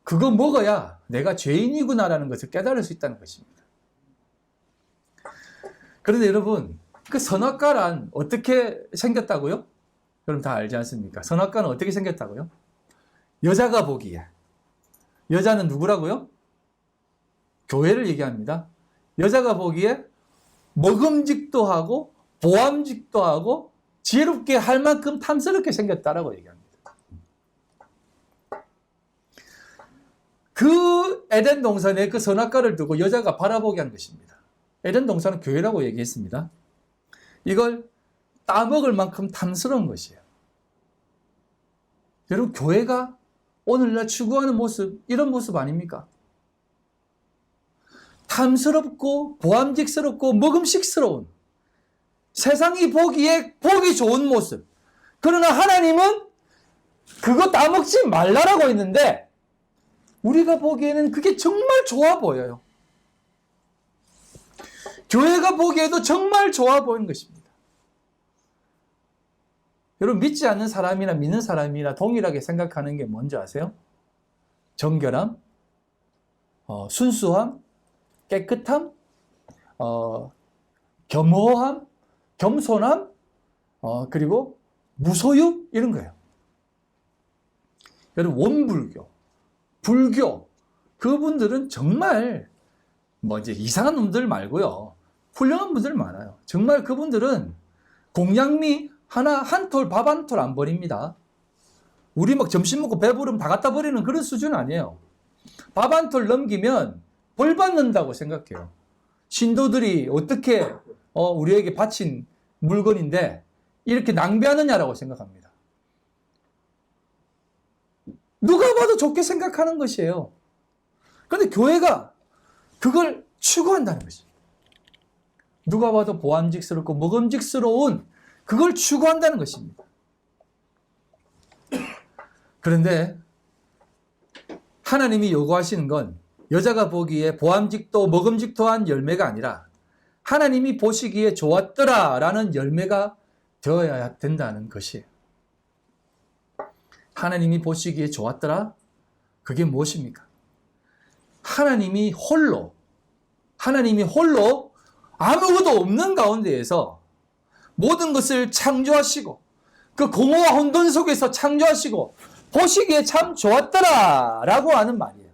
A: 그거 먹어야 내가 죄인이구나라는 것을 깨달을 수 있다는 것입니다. 그런데 여러분, 그 선악과란 어떻게 생겼다고요? 여러분 다 알지 않습니까? 선악과는 어떻게 생겼다고요? 여자가 보기에. 여자는 누구라고요? 교회를 얘기합니다. 여자가 보기에 먹음직도 하고 보암직도 하고 지혜롭게 할 만큼 탐스럽게 생겼다라고 얘기합니다. 그 에덴 동산에 그 선악과를 두고 여자가 바라보게 한 것입니다. 에덴 동산은 교회라고 얘기했습니다. 이걸 따먹을 만큼 탐스러운 것이에요. 여러분, 교회가 오늘날 추구하는 모습, 이런 모습 아닙니까? 탐스럽고 보암직스럽고 먹음직스러운, 세상이 보기에 보기 좋은 모습. 그러나 하나님은 그거 따먹지 말라라고 했는데 우리가 보기에는 그게 정말 좋아 보여요. 교회가 보기에도 정말 좋아 보이는 것입니다. 여러분, 믿지 않는 사람이나 믿는 사람이나 동일하게 생각하는 게 뭔지 아세요? 정결함, 순수함, 깨끗함, 겸허함, 겸손함, 그리고 무소유, 이런 거예요. 여러분, 원불교, 불교, 그분들은 정말 이제 이상한 놈들 말고요, 훌륭한 분들 많아요. 정말 그분들은 공양미 한 톨 밥 한 톨 안 버립니다. 우리 점심 먹고 배부르면 다 갖다 버리는 그런 수준 아니에요. 밥 한 톨 넘기면 벌 받는다고 생각해요. 신도들이 어떻게 우리에게 바친 물건인데 이렇게 낭비하느냐라고 생각합니다. 누가 봐도 좋게 생각하는 것이에요. 그런데 교회가 그걸 추구한다는 것입니다. 누가 봐도 보암직스럽고 먹음직스러운 그걸 추구한다는 것입니다. 그런데 하나님이 요구하시는 건 여자가 보기에 보암직도 먹음직도한 열매가 아니라 하나님이 보시기에 좋았더라라는 열매가 되어야 된다는 것이에요. 하나님이 보시기에 좋았더라? 그게 무엇입니까? 하나님이 홀로 아무것도 없는 가운데에서 모든 것을 창조하시고 그 공허와 혼돈 속에서 창조하시고 보시기에 참 좋았더라 라고 하는 말이에요.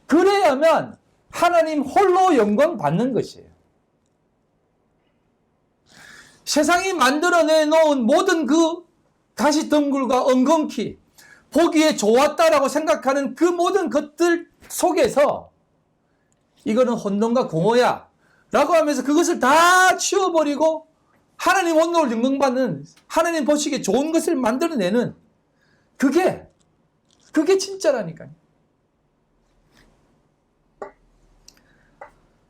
A: 그래야만 하나님 홀로 영광 받는 것이에요. 세상이 만들어내 놓은 모든 그 가시덩굴과 엉겅퀴, 보기에 좋았다라고 생각하는 그 모든 것들 속에서 이거는 혼돈과 공허야 라고 하면서 그것을 다 치워버리고 하나님 홀로 영광받는, 하나님 보시기에 좋은 것을 만들어내는, 그게 그게 진짜라니까요.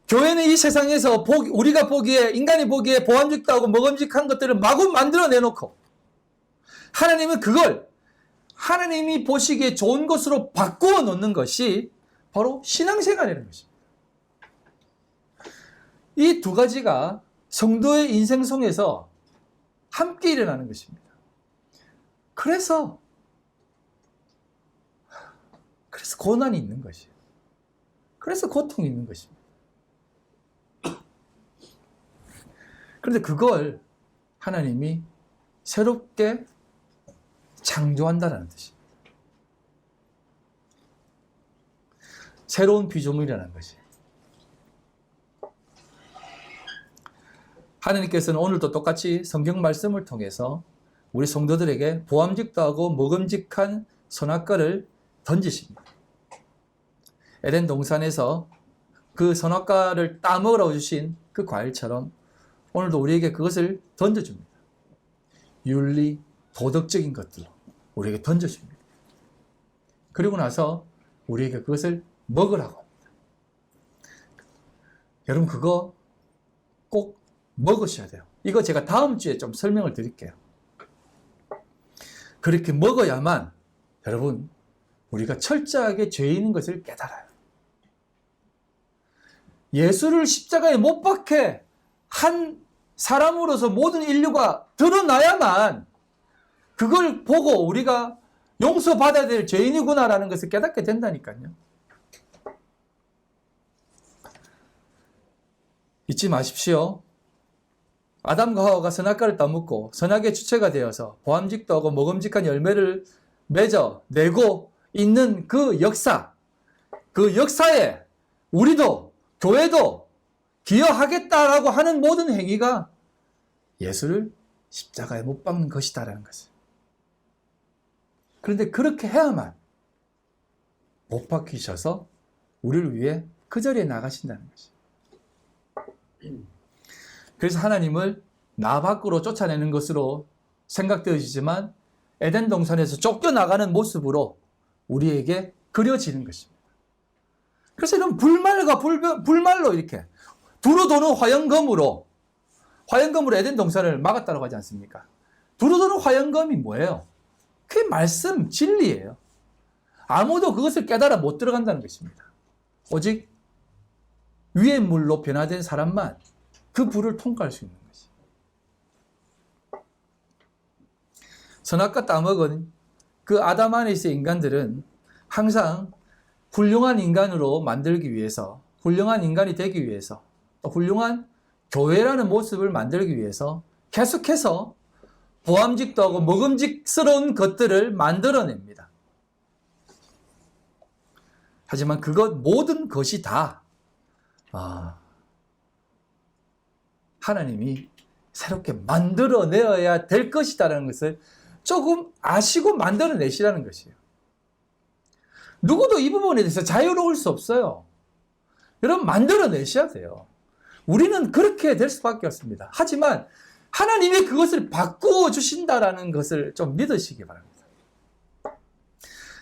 A: 교회는 이 세상에서 우리가 보기에, 인간이 보기에 보암직도 하고 먹음직한 것들을 마구 만들어 내놓고, 하나님은 그걸 하나님이 보시기에 좋은 것으로 바꾸어 놓는 것이 바로 신앙생활이라는 것입니다. 이 두 가지가 성도의 인생 속에서 함께 일어나는 것입니다. 그래서 고난이 있는 것이에요. 그래서 고통이 있는 것입니다. 그런데 그걸 하나님이 새롭게 창조한다는 뜻입니다. 새로운 피조물이라는 것이에요. 하나님께서는 오늘도 똑같이 성경 말씀을 통해서 우리 성도들에게 보암직도 하고 먹음직한 선악과를 던지십니다. 에덴 동산에서 그 선악과를 따먹으라고 주신 그 과일처럼 오늘도 우리에게 그것을 던져줍니다. 윤리, 도덕적인 것들로 우리에게 던져줍니다. 그리고 나서 우리에게 그것을 먹으라고 합니다. 여러분 그거 꼭 먹으셔야 돼요. 이거 제가 다음 주에 좀 설명을 드릴게요. 그렇게 먹어야만 여러분 우리가 철저하게 죄 있는 것을 깨달아요. 예수를 십자가에 못 박게 한 사람으로서 모든 인류가 드러나야만 그걸 보고 우리가 용서받아야 될 죄인이구나라는 것을 깨닫게 된다니까요. 잊지 마십시오. 아담과 하와가 선악과를 따먹고 선악의 주체가 되어서 보암직도 하고 먹음직한 열매를 맺어내고 있는 그 역사에 우리도 교회도 기여하겠다라고 하는 모든 행위가 예수를 십자가에 못 박는 것이다라는 것을. 그런데 그렇게 해야만 못 박히셔서 우리를 위해 그 자리에 나가신다는 것이에요. 그래서 하나님을 나 밖으로 쫓아내는 것으로 생각되어지지만 에덴 동산에서 쫓겨나가는 모습으로 우리에게 그려지는 것입니다. 그래서 이런 불말로 이렇게 두루 도는 화영검으로 에덴 동산을 막았다고 하지 않습니까? 두루 도는 화영검이 뭐예요? 그게 말씀, 진리예요. 아무도 그것을 깨달아 못 들어간다는 것입니다. 오직 위의 물로 변화된 사람만 그 불을 통과할 수 있는 것이에요. 선악과 따먹은 그 아담 안에 있는 인간들은 항상 훌륭한 인간으로 만들기 위해서, 훌륭한 인간이 되기 위해서, 또 훌륭한 교회라는 모습을 만들기 위해서 계속해서 보암직도 하고 먹음직스러운 것들을 만들어냅니다. 하지만 모든 것이 다 하나님이 새롭게 만들어내어야 될 것이다라는 것을 조금 아시고 만들어내시라는 것이에요. 누구도 이 부분에 대해서 자유로울 수 없어요. 여러분 만들어내셔야 돼요. 우리는 그렇게 될 수밖에 없습니다. 하지만 하나님이 그것을 바꾸어 주신다라는 것을 좀 믿으시기 바랍니다.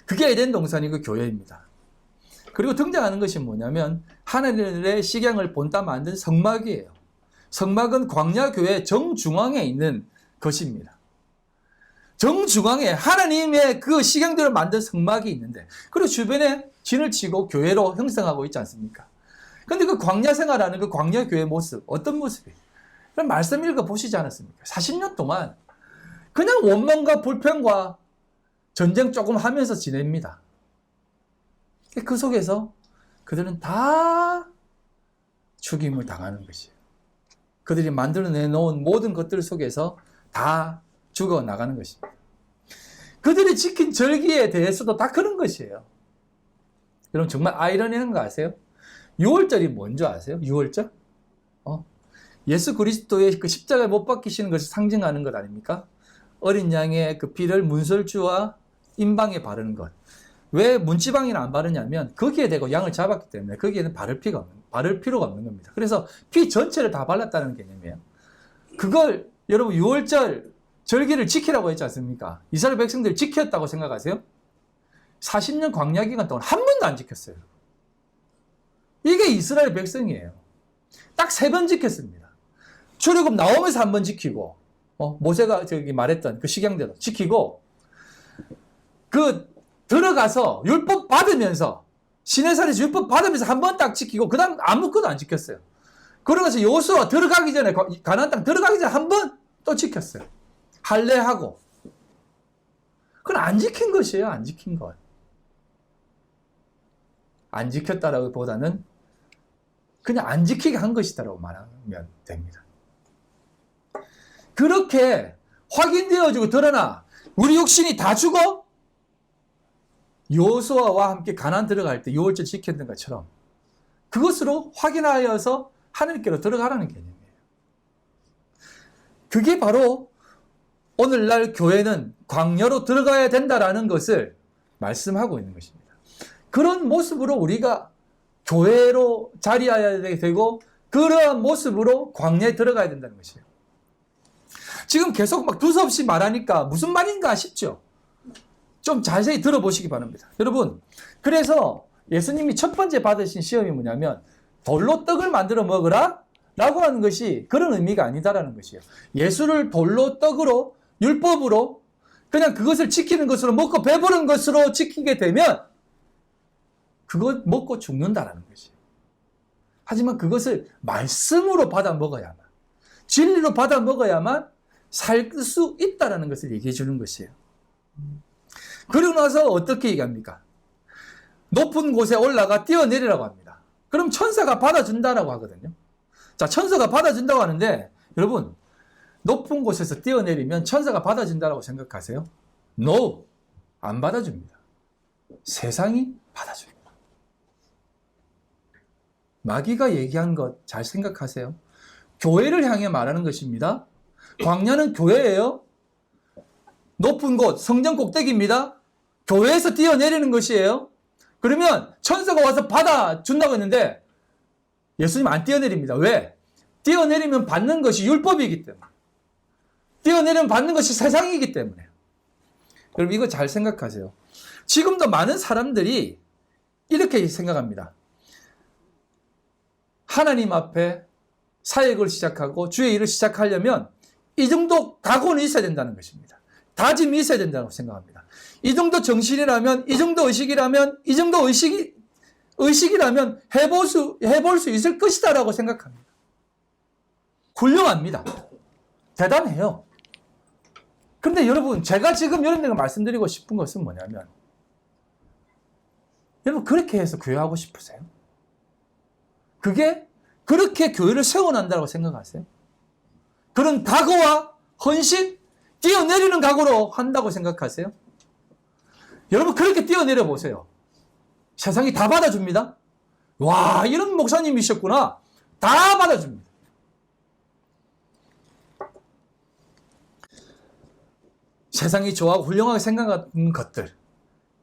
A: 그게 에덴 동산이고 교회입니다. 그리고 등장하는 것이 뭐냐면 하늘의 식양을 본따 만든 성막이에요. 성막은 광야교회 정중앙에 있는 것입니다. 정중앙에 하나님의 그 식양들을 만든 성막이 있는데, 그리고 주변에 진을 치고 교회로 형성하고 있지 않습니까? 그런데 그 광야 생활하는 그 광야교회 모습, 어떤 모습이에요? 그럼 말씀 읽어보시지 않았습니까? 40년 동안 그냥 원망과 불평과 전쟁 조금 하면서 지냅니다. 그 속에서 그들은 다 죽임을 당하는 것이에요. 그들이 만들어내놓은 모든 것들 속에서 다 죽어나가는 것입니다. 그들이 지킨 절기에 대해서도 다 그런 것이에요. 여러분 정말 아이러니한 거 아세요? 6월절이 뭔지 아세요? 6월절? 예수 그리스도의 그 십자가에 못 박히시는 것을 상징하는 것 아닙니까? 어린 양의 그 피를 문설주와 임방에 바르는 것. 왜 문지방에는 안 바르냐면 거기에 대고 양을 잡았기 때문에 거기에는 바를 필요가 없는 겁니다. 그래서 피 전체를 다 발랐다는 개념이에요. 그걸 여러분 6월절 절기를 지키라고 했지 않습니까? 이스라엘 백성들이 지켰다고 생각하세요? 40년 광야 기간 동안 한 번도 안 지켰어요. 이게 이스라엘 백성이에요. 딱 3번 지켰습니다. 출애굽 나오면서 한 번 지키고, 모세가 저기 말했던 그 식양대로 지키고, 들어가서 율법 받으면서, 시내산에서 율법 받으면서 한 번 딱 지키고, 그 다음 아무것도 안 지켰어요. 그러면서 여호수아 들어가기 전에, 가나안 땅 들어가기 전에 한 번 또 지켰어요. 할례하고. 그건 안 지킨 것이에요, 안 지킨 것. 안 지켰다라고 보다는 그냥 안 지키게 한 것이다라고 말하면 됩니다. 그렇게 확인되어지고 드러나 우리 육신이 다 죽어? 여호수아와 함께 가나안 들어갈 때 6월절 지켰던 것처럼 그것으로 확인하여서 하나님께로 들어가라는 개념이에요. 그게 바로 오늘날 교회는 광야로 들어가야 된다라는 것을 말씀하고 있는 것입니다. 그런 모습으로 우리가 교회로 자리해야 되고 그러한 모습으로 광야에 들어가야 된다는 것이에요. 지금 계속 막 두서없이 말하니까 무슨 말인가 싶죠? 좀 자세히 들어보시기 바랍니다. 여러분, 그래서 예수님이 첫 번째 받으신 시험이 뭐냐면 돌로 떡을 만들어 먹으라 라고 하는 것이 그런 의미가 아니다라는 것이에요. 예수를 돌로 떡으로 율법으로 그냥 그것을 지키는 것으로 먹고 배부른 것으로 지키게 되면 그것 먹고 죽는다라는 것이에요. 하지만 그것을 말씀으로 받아 먹어야만, 진리로 받아 먹어야만 살 수 있다라는 것을 얘기해 주는 것이에요. 그러고 나서 어떻게 얘기합니까? 높은 곳에 올라가 뛰어내리라고 합니다. 그럼 천사가 받아준다라고 하거든요. 자, 천사가 받아준다고 하는데 여러분, 높은 곳에서 뛰어내리면 천사가 받아준다라고 생각하세요? No! 안 받아줍니다. 세상이 받아줍니다. 마귀가 얘기한 것 잘 생각하세요. 교회를 향해 말하는 것입니다. 광야는 교회예요. 높은 곳, 성전 꼭대기입니다. 교회에서 뛰어내리는 것이에요. 그러면 천사가 와서 받아준다고 했는데 예수님 안 뛰어내립니다. 왜? 뛰어내리면 받는 것이 율법이기 때문에. 뛰어내리면 받는 것이 세상이기 때문에. 여러분 이거 잘 생각하세요. 지금도 많은 사람들이 이렇게 생각합니다. 하나님 앞에 사역을 시작하고 주의 일을 시작하려면 이 정도 각오는 있어야 된다는 것입니다. 다짐이 있어야 된다고 생각합니다. 이 정도 정신이라면, 이 정도 의식이라면, 이 정도 의식이라면 해볼 수 있을 것이다라고 생각합니다. 훌륭합니다. 대단해요. 그런데 여러분, 제가 지금 여러분들에게 말씀드리고 싶은 것은 뭐냐면, 여러분, 그렇게 해서 교회하고 싶으세요? 그게 그렇게 교회를 세워난다고 생각하세요? 그런 각오와 헌신, 뛰어내리는 각오로 한다고 생각하세요? 여러분 그렇게 뛰어내려 보세요. 세상이 다 받아줍니다. 와, 이런 목사님이셨구나. 다 받아줍니다. 세상이 좋아하고 훌륭하게 생각하는 것들,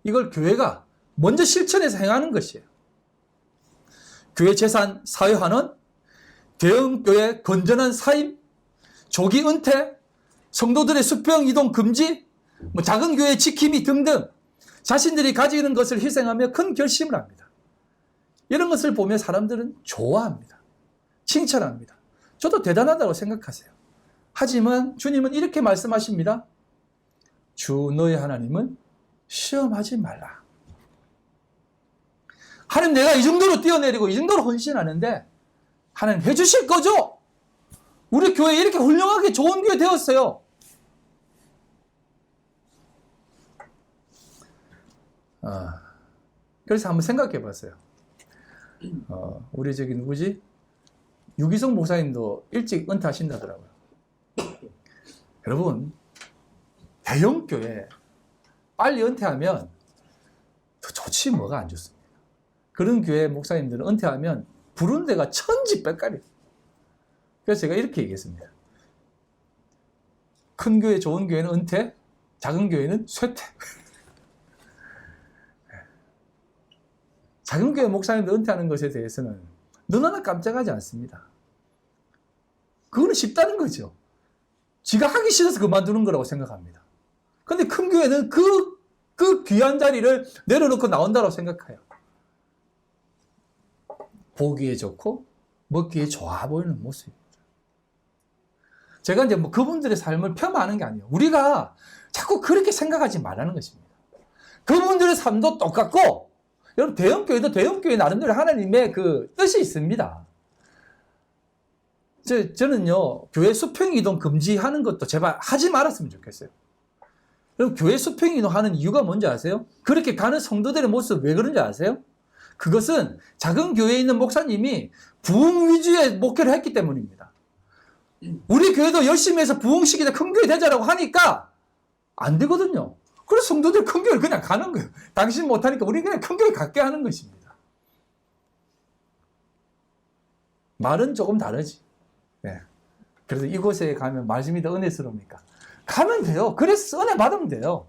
A: 이걸 교회가 먼저 실천해서 행하는 것이에요. 교회 재산 사회화는 대형교회 건전한 사임, 조기 은퇴, 성도들의 수평 이동 금지, 작은 교회 지킴이 등등 자신들이 가지는 것을 희생하며 큰 결심을 합니다. 이런 것을 보면 사람들은 좋아합니다. 칭찬합니다. 저도 대단하다고 생각하세요. 하지만 주님은 이렇게 말씀하십니다. 주 너의 하나님은 시험하지 말라. 하나님 내가 이 정도로 뛰어내리고 이 정도로 헌신하는데 하나님 해주실 거죠? 우리 교회 이렇게 훌륭하게 좋은 교회 되었어요. 그래서 한번 생각해 봤어요. 우리 저기 누구지? 유기성 목사님도 일찍 은퇴하신다더라고요. 여러분, 대형 교회 빨리 은퇴하면 더 좋지 뭐가 안 좋습니다. 그런 교회 목사님들은 은퇴하면 부른 데가 천지백갈이에요. 그래서 제가 이렇게 얘기했습니다. 큰 교회, 좋은 교회는 은퇴, 작은 교회는 쇠퇴. 작은 교회 목사님들 은퇴하는 것에 대해서는 눈 하나 깜짝하지 않습니다. 그거는 쉽다는 거죠. 지가 하기 싫어서 그만두는 거라고 생각합니다. 근데 큰 교회는 그 그 귀한 자리를 내려놓고 나온다고 생각해요. 보기에 좋고 먹기에 좋아 보이는 모습입니다. 제가 이제 뭐 그분들의 삶을 폄하하는 게 아니에요. 우리가 자꾸 그렇게 생각하지 말라는 것입니다. 그분들의 삶도 똑같고, 여러분 대형교회도 대형교회 나름대로 하나님의 그 뜻이 있습니다. 저는요, 교회 수평이동 금지하는 것도 제발 하지 말았으면 좋겠어요. 여러분, 교회 수평이동 하는 이유가 뭔지 아세요? 그렇게 가는 성도들의 모습 왜 그런지 아세요? 그것은 작은 교회에 있는 목사님이 부흥 위주의 목회를 했기 때문입니다. 우리 교회도 열심히 해서 부흥시키자 큰 교회 되자라고 하니까 안 되거든요. 그래서 성도들 큰 교회를 그냥 가는 거예요. 당신 못하니까 우리 그냥 큰 교회 갖게 하는 것입니다. 말은 조금 다르지. 네. 그래서 이곳에 가면 말씀이 더 은혜스러우니까 가면 돼요. 그래서 은혜 받으면 돼요.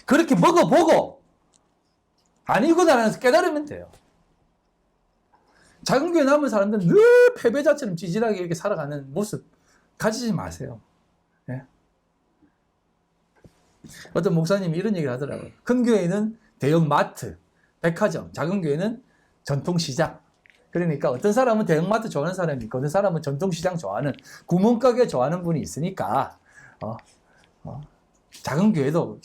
A: 그렇게 먹어보고 아니구나라는 깨달으면 돼요. 작은 교회 남은 사람들은 늘 패배자처럼 찌질하게 이렇게 살아가는 모습 가지지 마세요. 네? 어떤 목사님이 이런 얘기를 하더라고요. 큰 교회는 대형 마트, 백화점, 작은 교회는 전통시장. 그러니까 어떤 사람은 대형마트 좋아하는 사람이 있고 어떤 사람은 전통시장 좋아하는 구멍가게 좋아하는 분이 있으니까 작은 교회도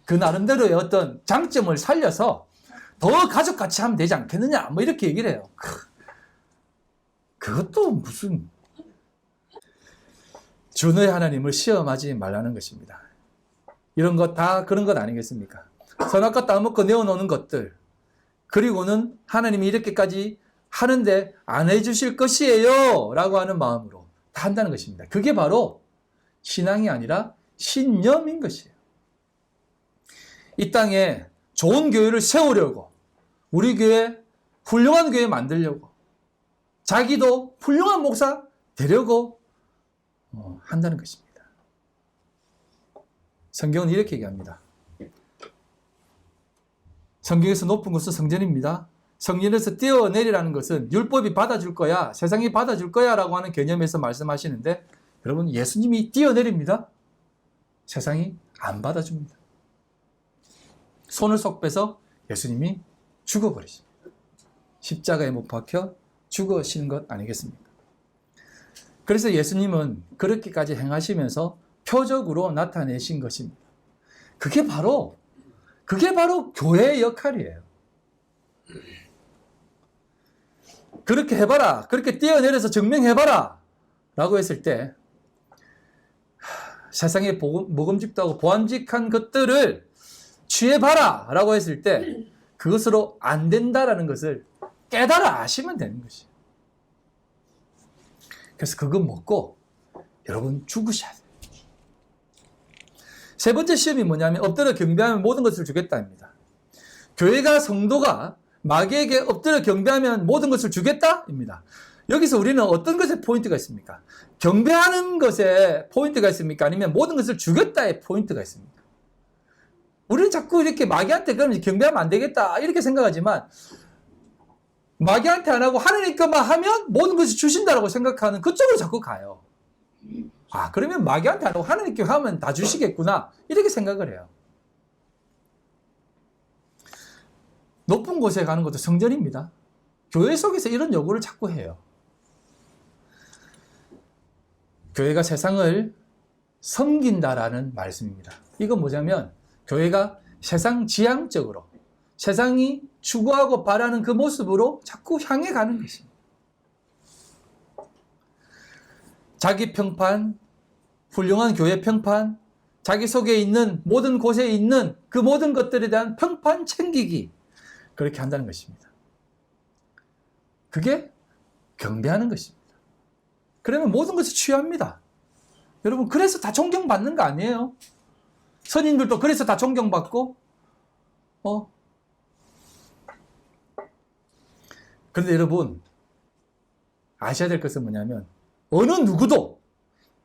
A: 그 나름대로의 어떤 장점을 살려서 더 가족같이 하면 되지 않겠느냐 뭐 이렇게 얘기를 해요. 그것도 무슨 주너의 하나님을 시험하지 말라는 것입니다. 이런 것 다 그런 것 아니겠습니까? 선악과 따먹고 내어놓는 것들, 그리고는 하나님이 이렇게까지 하는데 안 해주실 것이에요 라고 하는 마음으로 다 한다는 것입니다. 그게 바로 신앙이 아니라 신념인 것이에요. 이 땅에 좋은 교회를 세우려고, 우리 교회 훌륭한 교회 만들려고, 자기도 훌륭한 목사 되려고 한다는 것입니다. 성경은 이렇게 얘기합니다. 성경에서 높은 것은 성전입니다. 성전에서 뛰어내리라는 것은 율법이 받아줄 거야, 세상이 받아줄 거야 라고 하는 개념에서 말씀하시는데, 여러분 예수님이 뛰어내립니다. 세상이 안 받아줍니다. 손을 쏙 빼서 예수님이 죽어버리십니다. 십자가에 못 박혀 죽으시는 것 아니겠습니까? 그래서 예수님은 그렇게까지 행하시면서 표적으로 나타내신 것입니다. 그게 바로 교회의 역할이에요. 그렇게 해봐라, 그렇게 뛰어내려서 증명해봐라 라고 했을 때 세상에 먹음직도 하고 보암직한 것들을 취해봐라 라고 했을 때 그것으로 안 된다라는 것을 깨달아 아시면 되는 것이에요. 그래서 그거 먹고 여러분 죽으셔야 돼요. 세 번째 시험이 뭐냐면 엎드려 경배하면 모든 것을 주겠다입니다. 교회가 성도가 마귀에게 엎드려 경배하면 모든 것을 주겠다입니다. 여기서 우리는 어떤 것에 포인트가 있습니까? 경배하는 것에 포인트가 있습니까? 아니면 모든 것을 주겠다의 포인트가 있습니까? 우리는 자꾸 이렇게 마귀한테 그러면 경배하면 안 되겠다 이렇게 생각하지만 마귀한테 안 하고 하나님 것만 하면 모든 것을 주신다라고 생각하는 그쪽으로 자꾸 가요. 아, 그러면 마귀한테 안 하고 하나님께 하면 다 주시겠구나 이렇게 생각을 해요. 높은 곳에 가는 것도 성전입니다. 교회 속에서 이런 요구를 자꾸 해요. 교회가 세상을 섬긴다라는 말씀입니다. 이건 뭐냐면 교회가 세상 지향적으로 세상이 추구하고 바라는 그 모습으로 자꾸 향해 가는 것입니다. 자기 평판, 훌륭한 교회 평판, 자기 속에 있는 모든 곳에 있는 그 모든 것들에 대한 평판 챙기기, 그렇게 한다는 것입니다. 그게 경배하는 것입니다. 그러면 모든 것을 취합니다. 여러분, 그래서 다 존경받는 거 아니에요? 선인들도 그래서 다 존경받고, 그런데 여러분, 아셔야 될 것은 뭐냐면, 어느 누구도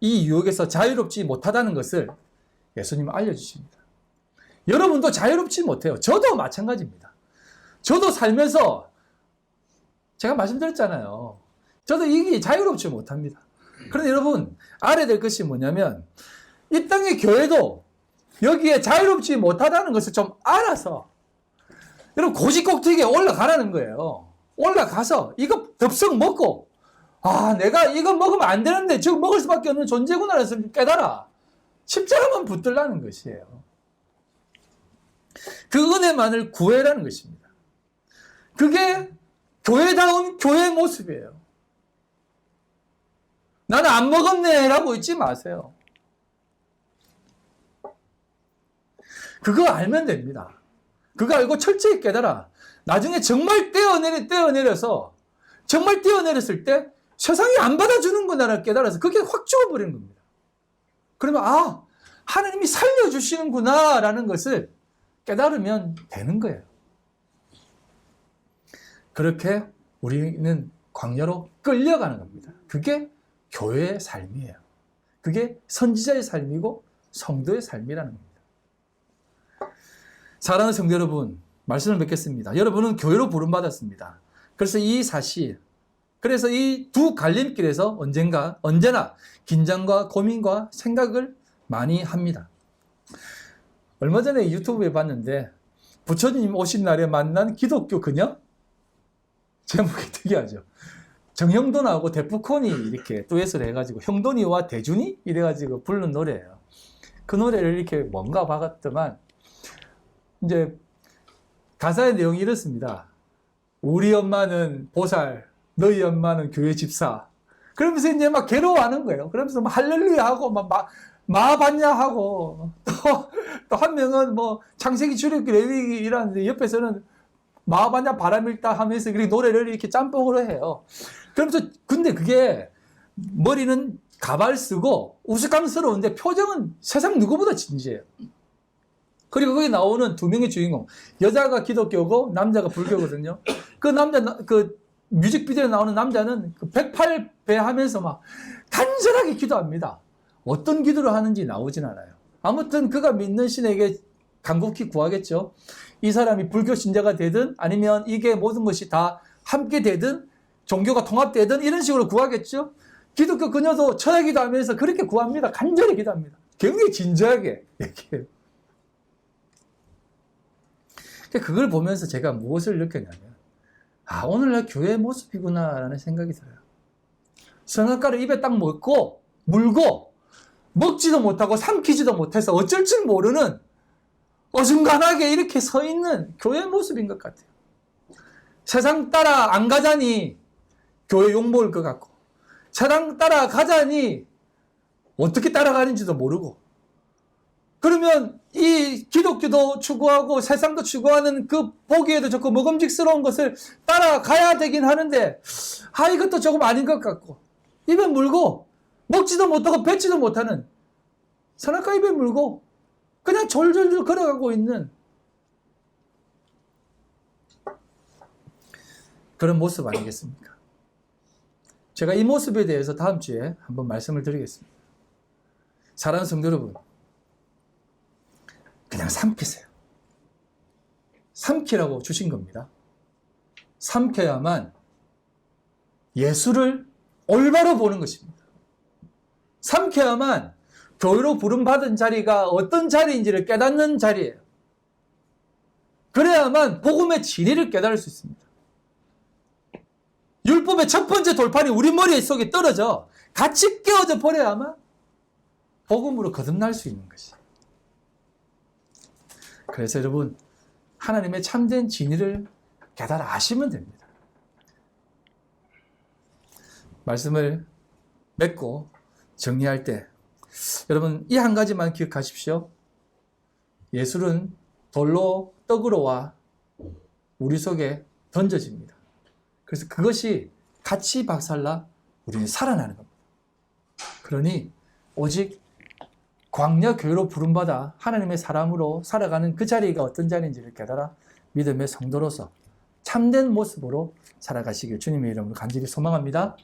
A: 이 유혹에서 자유롭지 못하다는 것을 예수님은 알려주십니다. 여러분도 자유롭지 못해요. 저도 마찬가지입니다. 저도 살면서, 제가 말씀드렸잖아요. 저도 이게 자유롭지 못합니다. 그런데 여러분, 알아야 될 것이 뭐냐면, 이 땅의 교회도 여기에 자유롭지 못하다는 것을 좀 알아서 여러분 고지꼭대기에 올라가라는 거예요. 올라가서 이거 덥석 먹고 내가 이거 먹으면 안 되는데 지금 먹을 수밖에 없는 존재구나라는 것을 깨달아 십자가만 붙들라는 것이에요. 그 은혜만을 구해라는 것입니다. 그게 교회다운 교회의 모습이에요. 나는 안 먹었네 라고 잊지 마세요. 그거 알면 됩니다. 그거 알고 철저히 깨달아. 나중에 정말 떼어내려서 정말 떼어내렸을 때 세상이 안 받아주는구나를 깨달아서 그게 확 죽어버리는 겁니다. 그러면 하나님이 살려주시는구나 라는 것을 깨달으면 되는 거예요. 그렇게 우리는 광야로 끌려가는 겁니다. 그게 교회의 삶이에요. 그게 선지자의 삶이고 성도의 삶이라는 겁니다. 사랑하는 성도 여러분, 말씀을 맺겠습니다. 여러분은 교회로 부름받았습니다. 그래서 이 사실, 그래서 이 두 갈림길에서 언제나 긴장과 고민과 생각을 많이 합니다. 얼마 전에 유튜브에 봤는데 부처님 오신 날에 만난 기독교 그녀? 제목이 특이하죠. 정형돈하고 데프콘이 이렇게 듀엣을 해가지고 형돈이와 대준이 이래가지고 부른 노래예요. 그 노래를 이렇게 뭔가 박았더만 이제 가사의 내용이 이렇습니다. 우리 엄마는 보살, 너희 엄마는 교회 집사. 그러면서 이제 막 괴로워하는 거예요. 그러면서 막 할렐루야 하고 마 봤냐 하고 또 한 명은 뭐 창세기 출애굽기 레위기 이라는데 옆에서는 마 봤냐 바람일다 하면서 그렇게 노래를 이렇게 짬뽕으로 해요. 그러면서 근데 그게 머리는 가발 쓰고 우스꽝스러운데 표정은 세상 누구보다 진지해요. 그리고 거기 나오는 두 명의 주인공, 여자가 기독교고 남자가 불교거든요. 그 뮤직비디오에 나오는 남자는 108배 하면서 막 간절하게 기도합니다. 어떤 기도를 하는지 나오진 않아요. 아무튼 그가 믿는 신에게 간곡히 구하겠죠. 이 사람이 불교 신자가 되든 아니면 이게 모든 것이 다 함께 되든 종교가 통합되든 이런 식으로 구하겠죠. 기독교 그녀도 철야기도 하면서 그렇게 구합니다. 간절히 기도합니다. 굉장히 진지하게 얘기해요. 그걸 보면서 제가 무엇을 느꼈냐면 오늘날 교회의 모습이구나라는 생각이 들어요. 성악가를 입에 딱 물고 먹지도 못하고 삼키지도 못해서 어쩔 줄 모르는 어중간하게 이렇게 서 있는 교회의 모습인 것 같아요. 세상 따라 안 가자니 교회 욕먹을 것 같고 세상 따라 가자니 어떻게 따라가는지도 모르고 그러면 이 기독교도 추구하고 세상도 추구하는 그 보기에도 좋고 먹음직스러운 것을 따라가야 되긴 하는데 이것도 조금 아닌 것 같고 입에 물고 먹지도 못하고 뱉지도 못하는 선악과 입에 물고 그냥 졸졸졸 걸어가고 있는 그런 모습 아니겠습니까? 제가 이 모습에 대해서 다음 주에 한번 말씀을 드리겠습니다. 사랑하는 성도 여러분, 그냥 삼키세요. 삼키라고 주신 겁니다. 삼켜야만 예수를 올바로 보는 것입니다. 삼켜야만 교회로 부름받은 자리가 어떤 자리인지를 깨닫는 자리예요. 그래야만 복음의 진리를 깨달을 수 있습니다. 율법의 첫 번째 돌판이 우리 머리 속에 떨어져 같이 깨어져 버려야만 복음으로 거듭날 수 있는 것이에요. 그래서 여러분 하나님의 참된 진리를 깨달아 아시면 됩니다. 말씀을 맺고 정리할 때 여러분 이 한 가지만 기억하십시오. 예술은 돌로 떡으로 와 우리 속에 던져집니다. 그래서 그것이 같이 박살나 우리는 살아나는 겁니다. 그러니 오직 광야 교회로 부름받아 하나님의 사람으로 살아가는 그 자리가 어떤 자리인지를 깨달아 믿음의 성도로서 참된 모습으로 살아가시길 주님의 이름으로 간절히 소망합니다.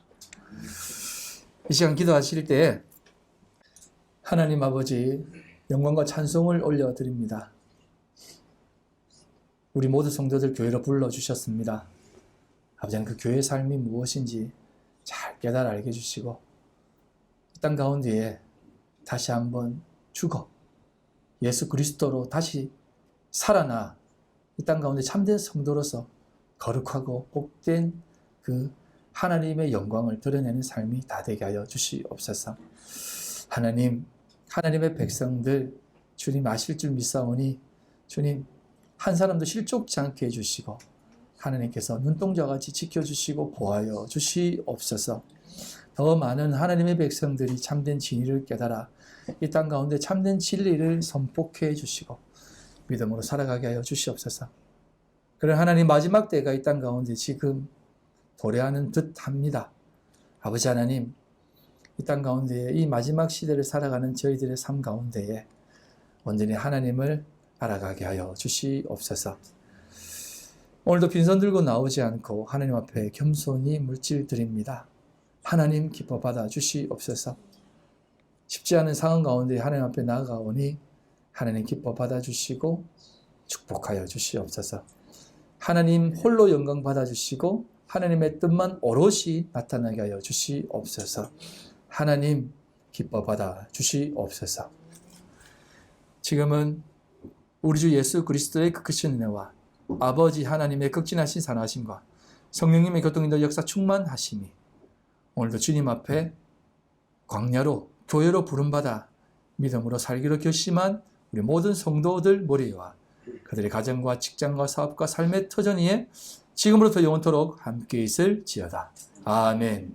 A: 이 시간 기도하실 때 하나님 아버지 영광과 찬송을 올려드립니다. 우리 모두 성도들 교회로 불러주셨습니다. 아버지 그 교회의 삶이 무엇인지 잘 깨달아 알게 해주시고 이 땅 가운데에 다시 한번 죽어 예수 그리스도로 다시 살아나 이 땅 가운데 참된 성도로서 거룩하고 복된 그 하나님의 영광을 드러내는 삶이 다 되게 하여 주시옵소서. 하나님, 하나님의 백성들 주님 아실 줄 믿사오니 주님 한 사람도 실족지 않게 해주시고 하나님께서 눈동자같이 지켜주시고 보하여 주시옵소서. 더 많은 하나님의 백성들이 참된 진리를 깨달아 이 땅 가운데 참된 진리를 선포해 주시고 믿음으로 살아가게 하여 주시옵소서. 그런 하나님 마지막 때가 이 땅 가운데 지금 도래하는 듯합니다. 아버지 하나님, 이 땅 가운데 이 마지막 시대를 살아가는 저희들의 삶 가운데에 온전히 하나님을 알아가게 하여 주시옵소서. 오늘도 빈손 들고 나오지 않고 하나님 앞에 겸손히 물질 드립니다. 하나님 기뻐 받아 주시옵소서. 쉽지 않은 상황 가운데 하나님 앞에 나아가오니 하나님 기뻐 받아 주시고 축복하여 주시옵소서. 하나님 홀로 영광 받아 주시고 하나님의 뜻만 오롯이 나타나게 하여 주시옵소서. 하나님 기뻐 받아 주시옵소서. 지금은 우리 주 예수 그리스도의 그 크신 은혜와 아버지 하나님의 극진하신 사랑하심과 성령님의 교통인도 역사 충만하심이 오늘도 주님 앞에 광야로 교회로 부름받아 믿음으로 살기로 결심한 우리 모든 성도들 머리와 그들의 가정과 직장과 사업과 삶의 터전 위에 지금으로부터 영원토록 함께 있을지어다. 아멘.